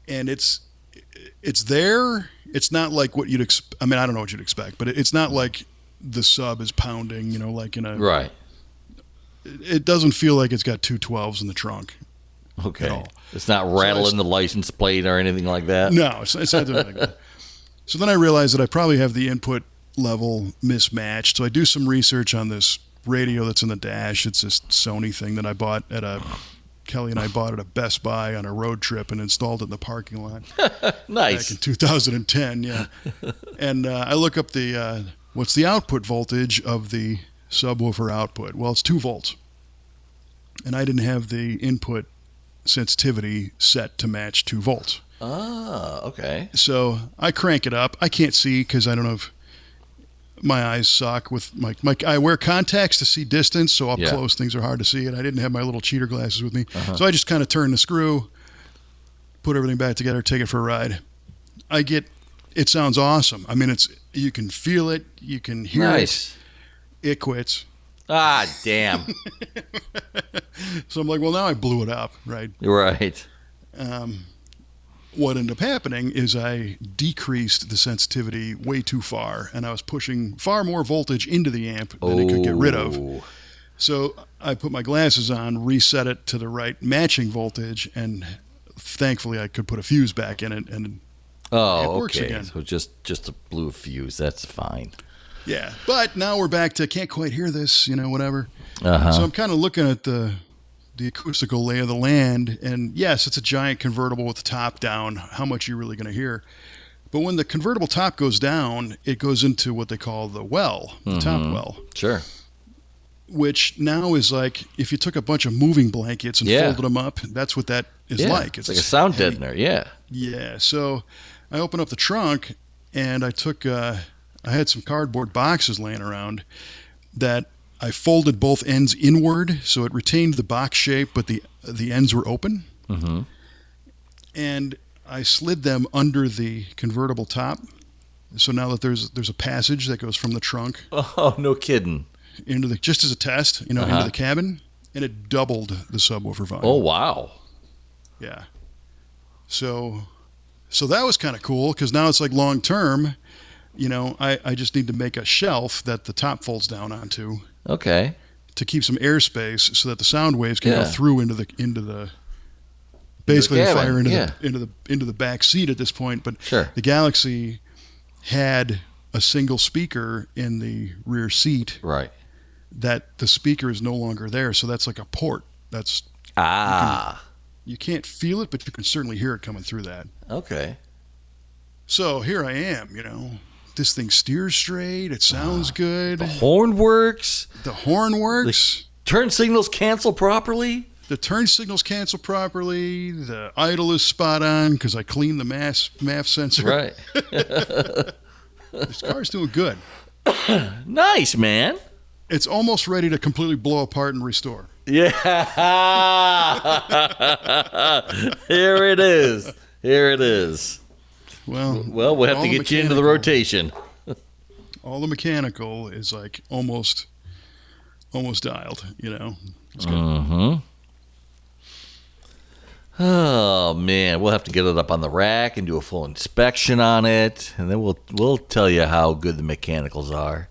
And it's there. It's not like what you'd expect. I mean, I don't know what you'd expect, but it's not like the sub is pounding, like in a... Right. It doesn't feel like it's got two 12s in the trunk. Okay. At all. It's not rattling the license plate or anything like that? No, it's not doing like that. So then I realized that I probably have the input level mismatched. So I do some research on this radio that's in the dash. It's this Sony thing that I bought Kelly and I bought at a Best Buy on a road trip and installed it in the parking lot. Nice. Back in 2010, yeah. And I look up what's the output voltage of the subwoofer output? Well, it's 2 volts. And I didn't have the input sensitivity set to match 2 volts. Ah, okay. So I crank it up. I can't see because I don't know if my eyes suck with I wear contacts to see distance, so up close things are hard to see, and I didn't have my little cheater glasses with me. Uh-huh. So I just kind of turn the screw, put everything back together, take it for a ride. It sounds awesome. I mean, you can feel it, you can hear it. It quits. Ah, damn. So I'm like, well, now I blew it up, right? Right. What ended up happening is I decreased the sensitivity way too far, and I was pushing far more voltage into the amp than it could get rid of. So I put my glasses on, reset it to the right matching voltage, and thankfully I could put a fuse back in it, and Oh, it works okay. again. So just a blew a fuse. That's fine. Yeah, but now we're back to can't quite hear this, whatever. Uh-huh. So I'm kind of looking at the acoustical lay of the land, and yes, it's a giant convertible with the top down. How much are you really going to hear? But when the convertible top goes down, it goes into what they call the top well. Sure. Which now is like if you took a bunch of moving blankets and folded them up, that's what that is like. It's like a sound deadener, yeah. Yeah, so I opened up the trunk, and I took, I had some cardboard boxes laying around that I folded both ends inward, so it retained the box shape, but the ends were open. Mm-hmm. And I slid them under the convertible top, so now that there's a passage that goes from the trunk. Oh, no kidding. Into just as a test, into the cabin, and it doubled the subwoofer volume. Oh, wow. Yeah. So that was kind of cool because now it's like long term, I just need to make a shelf that the top folds down onto. Okay. To keep some airspace so that the sound waves can go through into the basically the fire into the back seat at this point. But sure. The Galaxie had a single speaker in the rear seat. Right. That the speaker is no longer there, so that's like a port. That's you can't feel it, but you can certainly hear it coming through that. Okay. So here I am, this thing steers straight. It sounds good. The horn works. The horn works. The turn signals cancel properly. The turn signals cancel properly. The idle is spot on because I cleaned the MAF sensor. Right. This car's doing good. Nice, man. It's almost ready to completely blow apart and restore. Yeah. Here it is. Here it is. Well, we'll have to get you into the rotation. All the mechanical is like almost dialed, It's good. Mm-hmm. Oh man, we'll have to get it up on the rack and do a full inspection on it, and then we'll tell you how good the mechanicals are.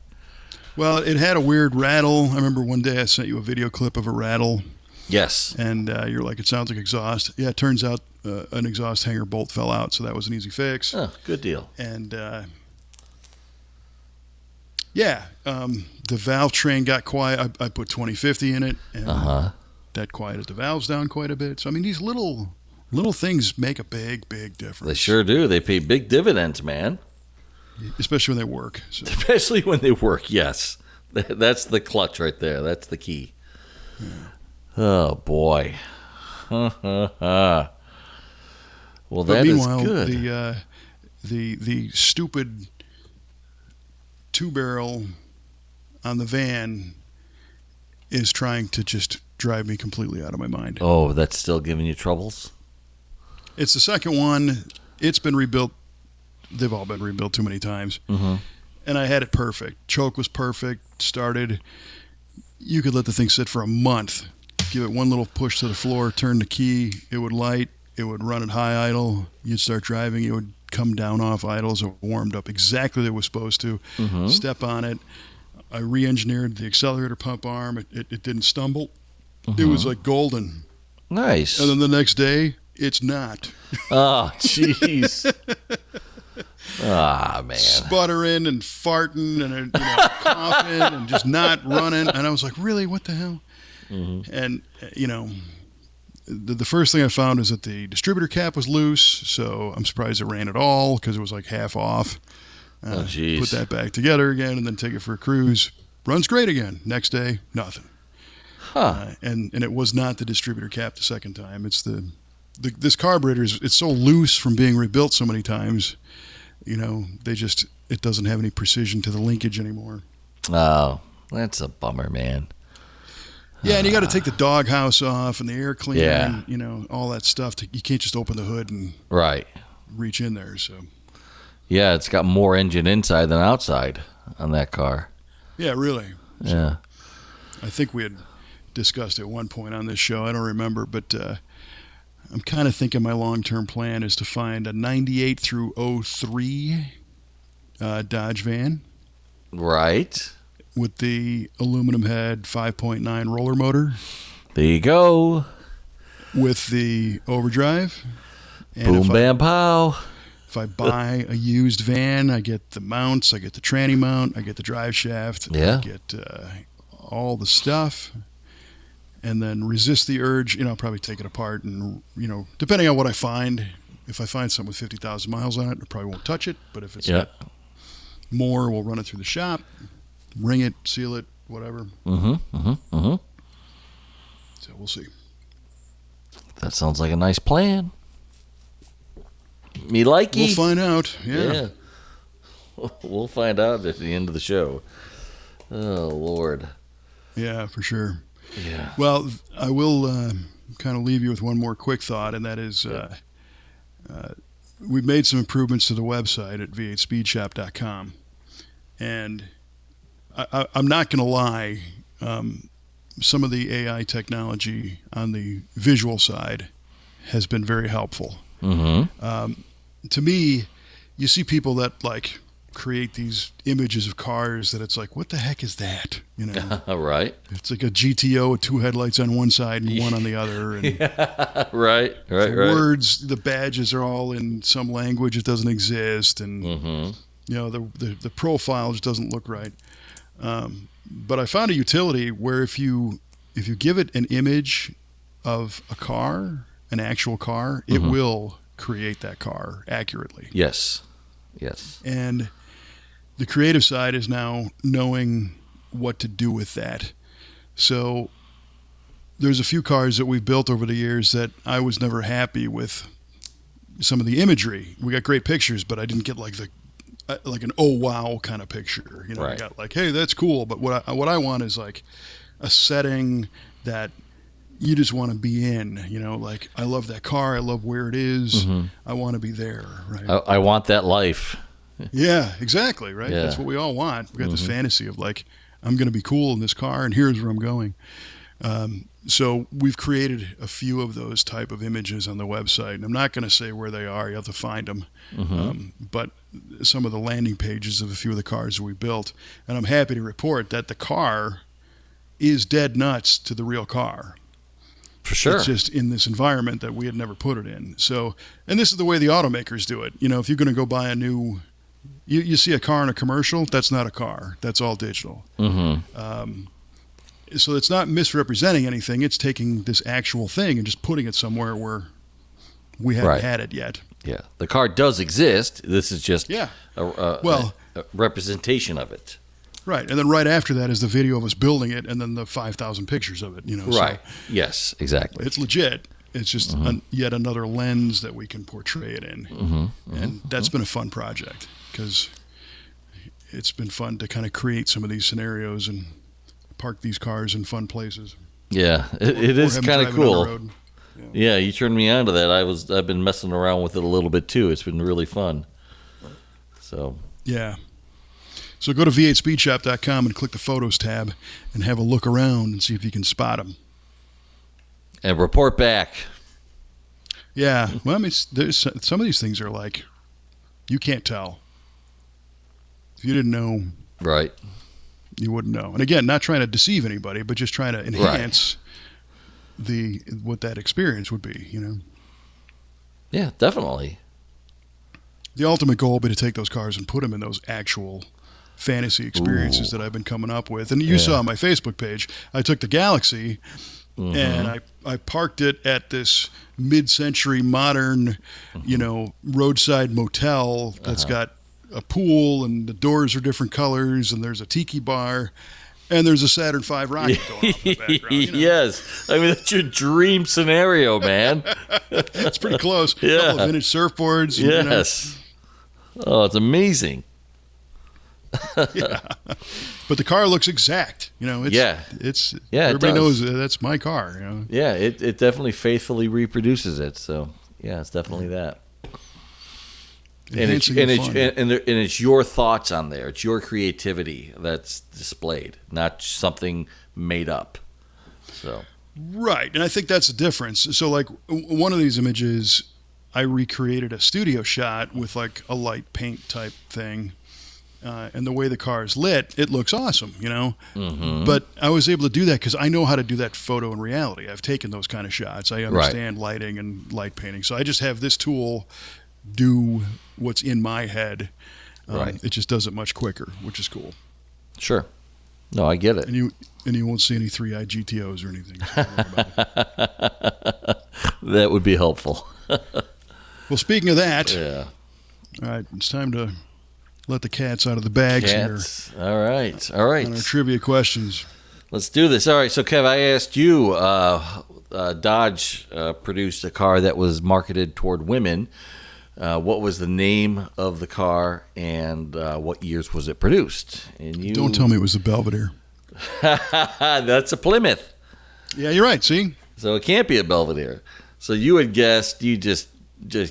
Well, it had a weird rattle. I remember one day I sent you a video clip of a rattle. Yes. And you're like, it sounds like exhaust. Yeah, it turns out an exhaust hanger bolt fell out, so that was an easy fix. Oh, good deal. And the valve train got quiet. I put 2050 in it, and that quieted the valves down quite a bit. So, I mean, these little things make a big, big difference. They sure do. They pay big dividends, man. Especially when they work. So. Especially when they work, yes. That's the clutch right there. That's the key. Yeah. Oh, boy. Well, that is good. The stupid two-barrel on the van is trying to just drive me completely out of my mind. Oh, that's still giving you troubles? It's the second one. It's been rebuilt. They've all been rebuilt too many times. Mm-hmm. And I had it perfect. Choke was perfect. Started. You could let the thing sit for a month. Give it one little push to the floor, turn the key. It would light. It would run at high idle. You'd start driving. It would come down off idle as it warmed up exactly as it was supposed to. Mm-hmm. Step on it. I re-engineered the accelerator pump arm. It didn't stumble. Mm-hmm. It was like golden. Nice. And then the next day, it's not. Oh, jeez. Ah, man. Sputtering and farting and coughing and just not running. And I was like, really? What the hell? Mm-hmm. And, the first thing I found is that the distributor cap was loose. So I'm surprised it ran at all because it was like half off. Oh, jeez. Put that back together again and then take it for a cruise. Runs great again. Next day, nothing. Huh. And it was not the distributor cap the second time. It's this carburetor it's so loose from being rebuilt so many times. It doesn't have any precision to the linkage anymore. Oh, that's a bummer, man. Yeah, and you got to take the doghouse off and the air cleaner Yeah. and, all that stuff. You can't just open the hood and Right. reach in there. So Yeah, it's got more engine inside than outside on that car. yeah, really. Yeah. I think we had discussed at one point on this show. I don't remember, but I'm kind of thinking my long-term plan is to find a 98 through 03 Dodge van. Right. With the aluminum head 5.9 roller motor. There you go. With the overdrive. And Boom, bam, pow. If If I buy a used van, I get the mounts, I get the tranny mount, I get the drive shaft, Yeah. I get all the stuff, and then resist the urge. I'll probably take it apart and, depending on what I find, if I find something with 50,000 miles on it, I probably won't touch it. But if it's got more, we'll run it through the shop, ring it, seal it, whatever. So we'll see. That sounds like a nice plan. Me likey. We'll find out. Yeah. We'll find out at the end of the show. Oh, Lord. Yeah, for sure. Yeah. Well, I will kind of leave you with one more quick thought, and that is we've made some improvements to the website at v8speedshop.com. And I'm not going to lie, some of the AI technology on the visual side has been very helpful. To me, you see people that like create these images of cars that it's like, what the heck is that? Right. It's like a GTO with 2 headlights on one side and one on the other. And right. words, the badges are all in some language that doesn't exist, and the profile just doesn't look right. But I found a utility where if you give it an image of a car, an actual car, it will create that car accurately. Yes. And the creative side is now knowing what to do with that. So there's a few cars that we've built over the years that I was never happy with some of the imagery. We got great pictures, but I didn't get like an oh wow kind of picture. Right. I got like, hey, that's cool, but what I want is like a setting that you just want to be in. Like, I love that car, I love where it is, I want to be there. Right. I want that life. Yeah, exactly. Right. Yeah. That's what we all want. We got this fantasy of like, I'm going to be cool in this car, and here's where I'm going. So we've created a few of those type of images on the website, and I'm not going to say where they are. You have to find them. But some of the landing pages of a few of the cars that we built, and I'm happy to report that the car is dead nuts to the real car. For sure. It's just in this environment that we had never put it in. So, and this is the way the automakers do it. If you're going to go buy a new, you see a car in a commercial, that's not a car. That's all digital. So it's not misrepresenting anything. It's taking this actual thing and just putting it somewhere where we haven't had it yet. Yeah. The car does exist. This is just a representation of it. Right. And then right after that is the video of us building it, and then the 5,000 pictures of it. Right. So yes, exactly. It's legit. It's just yet another lens that we can portray it in. And that's been a fun project because it's been fun to kind of create some of these scenarios and park these cars in fun places. Yeah, it is kind of cool. Yeah, you turned me on to that. I've been messing around with it a little bit too. It's been really fun. So yeah. So go to v8speedshop.com and click the Photos tab and have a look around and see if you can spot them. And report back. Yeah. Well, I mean, some of these things are like, you can't tell. If you didn't know. Right. You wouldn't know. And again, not trying to deceive anybody, but just trying to enhance what that experience would be, Yeah, definitely. The ultimate goal would be to take those cars and put them in those actual fantasy experiences that I've been coming up with. And you saw on my Facebook page, I took the Galaxie and I parked it at this mid-century modern, roadside motel that's got a pool and the doors are different colors and there's a tiki bar and there's a Saturn V rocket going off in the background. Yes. I mean, that's your dream scenario, man. It's pretty close. Yeah. A couple of vintage surfboards. Yes. Oh, it's amazing. Yeah. But the car looks exact. Everybody knows that's my car. Yeah, it definitely faithfully reproduces it. So, yeah, it's definitely that. And it's your thoughts on there. It's your creativity that's displayed, not something made up. So right, and I think that's the difference. So, like one of these images, I recreated a studio shot with like a light paint type thing, and the way the car is lit, it looks awesome, But I was able to do that because I know how to do that photo in reality. I've taken those kind of shots. I understand lighting and light painting, so I just have this tool do what's in my head. Right. It just does it much quicker, which is cool. Sure. No, I get it. And you won't see any 3i GTOs or anything. So don't worry about it. That would be helpful. Well, speaking of that, Yeah. all right, it's time to let the cats out of the bags Cats. here All right. All right. on our trivia questions. Let's do this. All right. So, Kev, I asked you, Dodge produced a car that was marketed toward women. What was the name of the car, and what years was it produced? And you Don't tell me it was the Belvedere. That's a Plymouth. Yeah, you're right. See? So it can't be a Belvedere. So you had guessed, you just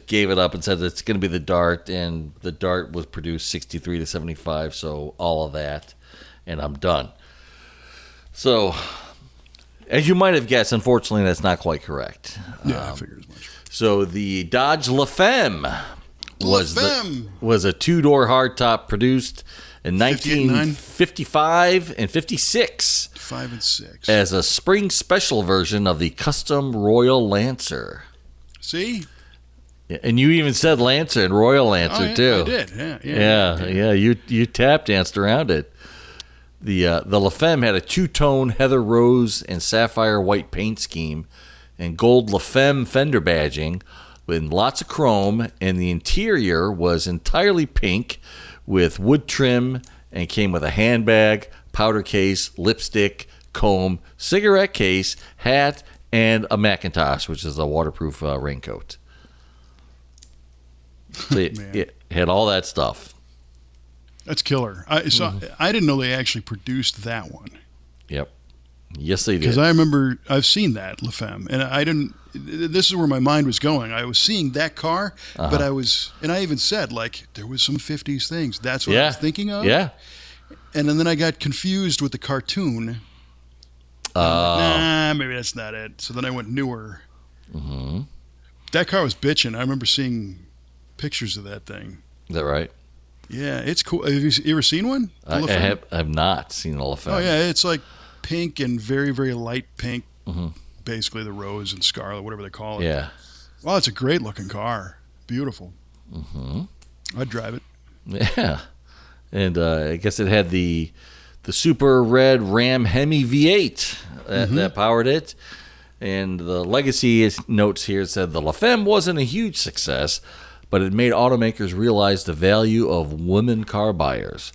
gave it up and said it's going to be the Dart, and the Dart was produced 63 to 75, so all of that, and I'm done. So, as you might have guessed, unfortunately, that's not quite correct. Yeah, I figured as much. So the Dodge La Femme was a two-door hardtop produced in 1955 and 56 5 and 6 as a spring special version of the custom Royal Lancer. See? And you even said Lancer and Royal Lancer too. I did. Yeah. You tap danced around it. The La Femme had a two-tone heather rose and sapphire white paint scheme, and gold La Femme fender badging with lots of chrome, and the interior was entirely pink with wood trim and came with a handbag, powder case, lipstick, comb, cigarette case, hat, and a Macintosh, which is a waterproof raincoat. So it had all that stuff. That's killer. I didn't know they actually produced that one. Yep. Yes, they did. Because I remember I've seen that La Femme, and I didn't. This is where my mind was going. I was seeing that car, but I even said like there was some '50s things. That's what I was thinking of. Yeah. And then I got confused with the cartoon. Nah, maybe that's not it. So then I went newer. Mm-hmm. That car was bitching. I remember seeing pictures of that thing. Is that right? Yeah, it's cool. Have you ever seen one? I have not seen a La Femme. Oh yeah, it's like pink and very, very light pink. Mm-hmm. Basically the rose and scarlet, whatever they call it. Yeah. Well, it's a great looking car. Beautiful. Mm-hmm. I'd drive it. Yeah. And I guess it had the super red Ram Hemi V8 that powered it. And the legacy notes here said the La Femme wasn't a huge success, but it made automakers realize the value of women car buyers.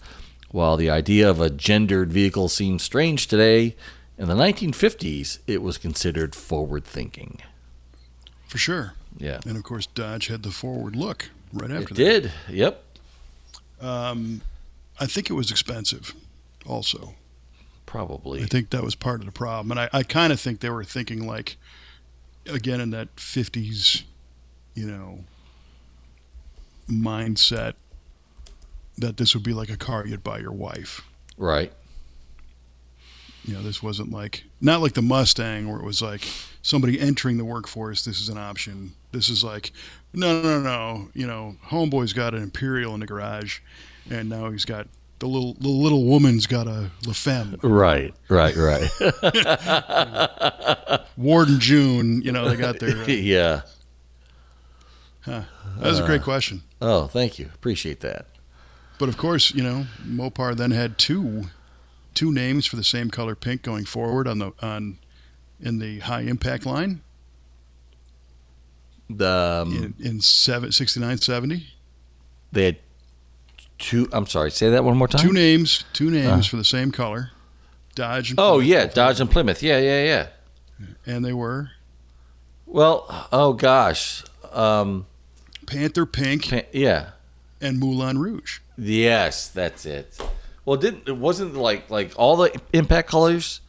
While the idea of a gendered vehicle seems strange today, in the 1950s, it was considered forward-thinking. For sure. Yeah. And, of course, Dodge had the forward look right after that. It did. Yep. I think it was expensive also. Probably. I think that was part of the problem. And I kind of think they were thinking like, again, in that 50s, mindset that this would be like a car you'd buy your wife. Right. This wasn't not like the Mustang where it was like somebody entering the workforce, this is an option. This is like, no. Homeboy's got an Imperial in the garage, and now he's got the little woman's got a La Femme. Right. Ward and June, they got their... yeah. Huh. That was a great question. Oh, thank you. Appreciate that. But of course, Mopar then had two names for the same color pink going forward in the high impact line. In 69, 70. They had two. I'm sorry. Say that one more time. Two names for the same color. Dodge and Plymouth. Oh yeah, Dodge and Plymouth. Yeah. And they were. Well, oh gosh. Panther Pink. Yeah. And Moulin Rouge. Yes, that's it. Well, it wasn't like all the impact colors,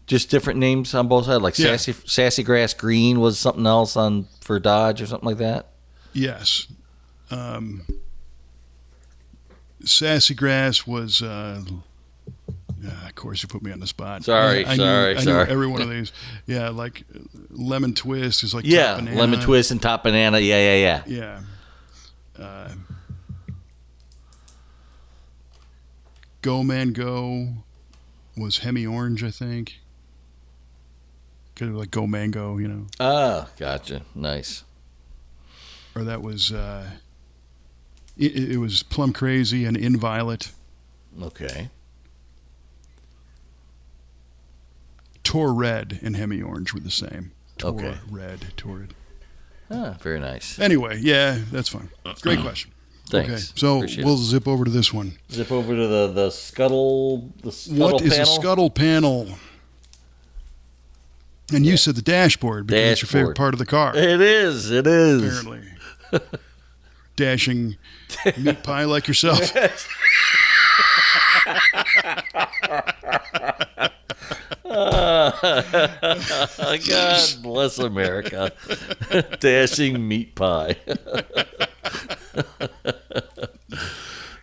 just different names on both sides. Like Sassy Grass Green was something else for Dodge or something like that. Yes. Sassy Grass was. Of course, you put me on the spot. Sorry. I knew every one of these. Yeah, like Lemon Twist is like Top Banana. Lemon Twist and Top Banana. Yeah. Yeah. Go Man Go was Hemi Orange, I think. Could have like Go Mango, Oh, gotcha. Nice. or that was it was Plum Crazy and Inviolate. Okay. Tor Red and Hemi Orange were the same. Tor Okay. Red, Torrid. Ah, very nice. Anyway, yeah, that's fine. Great question. Thanks. Okay, so Appreciate we'll it. zip over to this one. Zip over to the scuttle. The scuttle What is panel? a scuttle panel? And you said the dashboard because it's your favorite Dashboard. part of the car. It is. It is. Apparently. Dashing meat pie like yourself. God bless America. Dashing meat pie.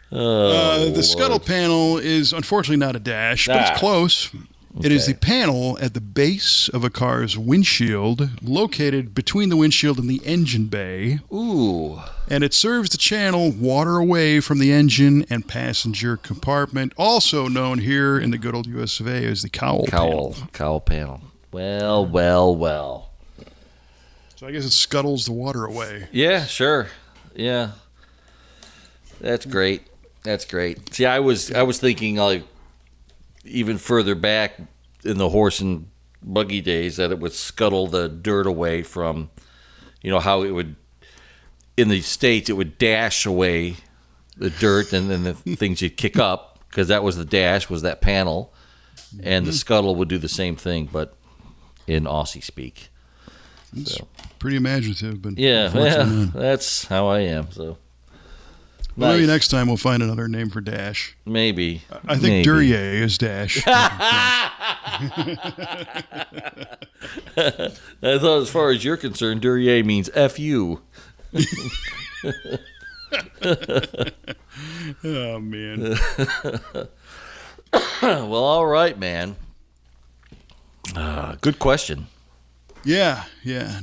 The scuttle panel is unfortunately not a dash, but it's close. It is the panel at the base of a car's windshield, located between the windshield and the engine bay. Ooh. And it serves to channel water away from the engine and passenger compartment, also known here in the good old US of A as the cowl panel. Cowl panel. Well. So I guess it scuttles the water away. Yeah, sure. Yeah. That's great. See, I was thinking like even further back in the horse and buggy days that it would scuttle the dirt away from, how it would, in the States, it would dash away the dirt and then the things you'd kick up, because that was the dash, was that panel, and the scuttle would do the same thing, but in Aussie speak. It's pretty imaginative, but Yeah, unfortunately not. that's how I am, so. Well, maybe Nice. next time we'll find another name for dash. Maybe. I think Maybe. Duryea is dash. I thought, as far as you're concerned, Duryea means F you. Oh, man. Well, all right, man. Good question. Yeah.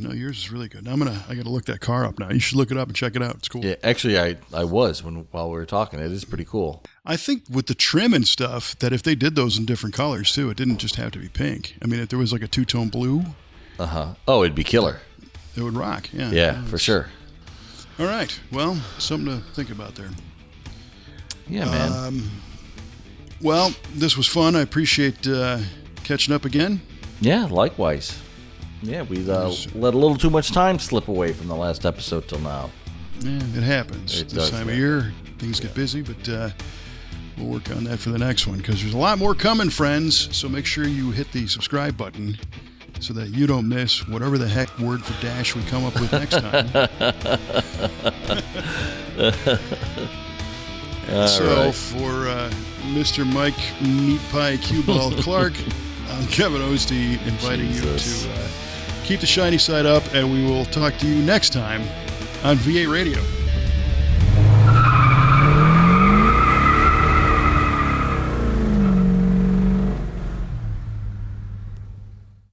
No, yours is really good. I got to look that car up now. You should look it up and check it out. It's cool. Yeah, actually, I was while we were talking. It is pretty cool. I think with the trim and stuff, that if they did those in different colors too, it didn't just have to be pink. I mean, if there was like a two-tone blue, Oh, it'd be killer. it would rock. Yeah. Yeah, for sure. All right. Well, something to think about there. Yeah, man. Well, this was fun. I appreciate catching up again. Yeah, likewise. Yeah, we let a little too much time slip away from the last episode till now. Yeah, it happens. It this does time of happen. year, things get busy, but we'll work on that for the next one because there's a lot more coming, friends. So make sure you hit the subscribe button so that you don't miss whatever the heck word for dash we come up with next time. So right. for Mr. Mike Meat Pie Cue Ball Clarke, I'm Kevin Ostie inviting Jesus. you to keep the shiny side up, and we will talk to you next time on V8 Radio.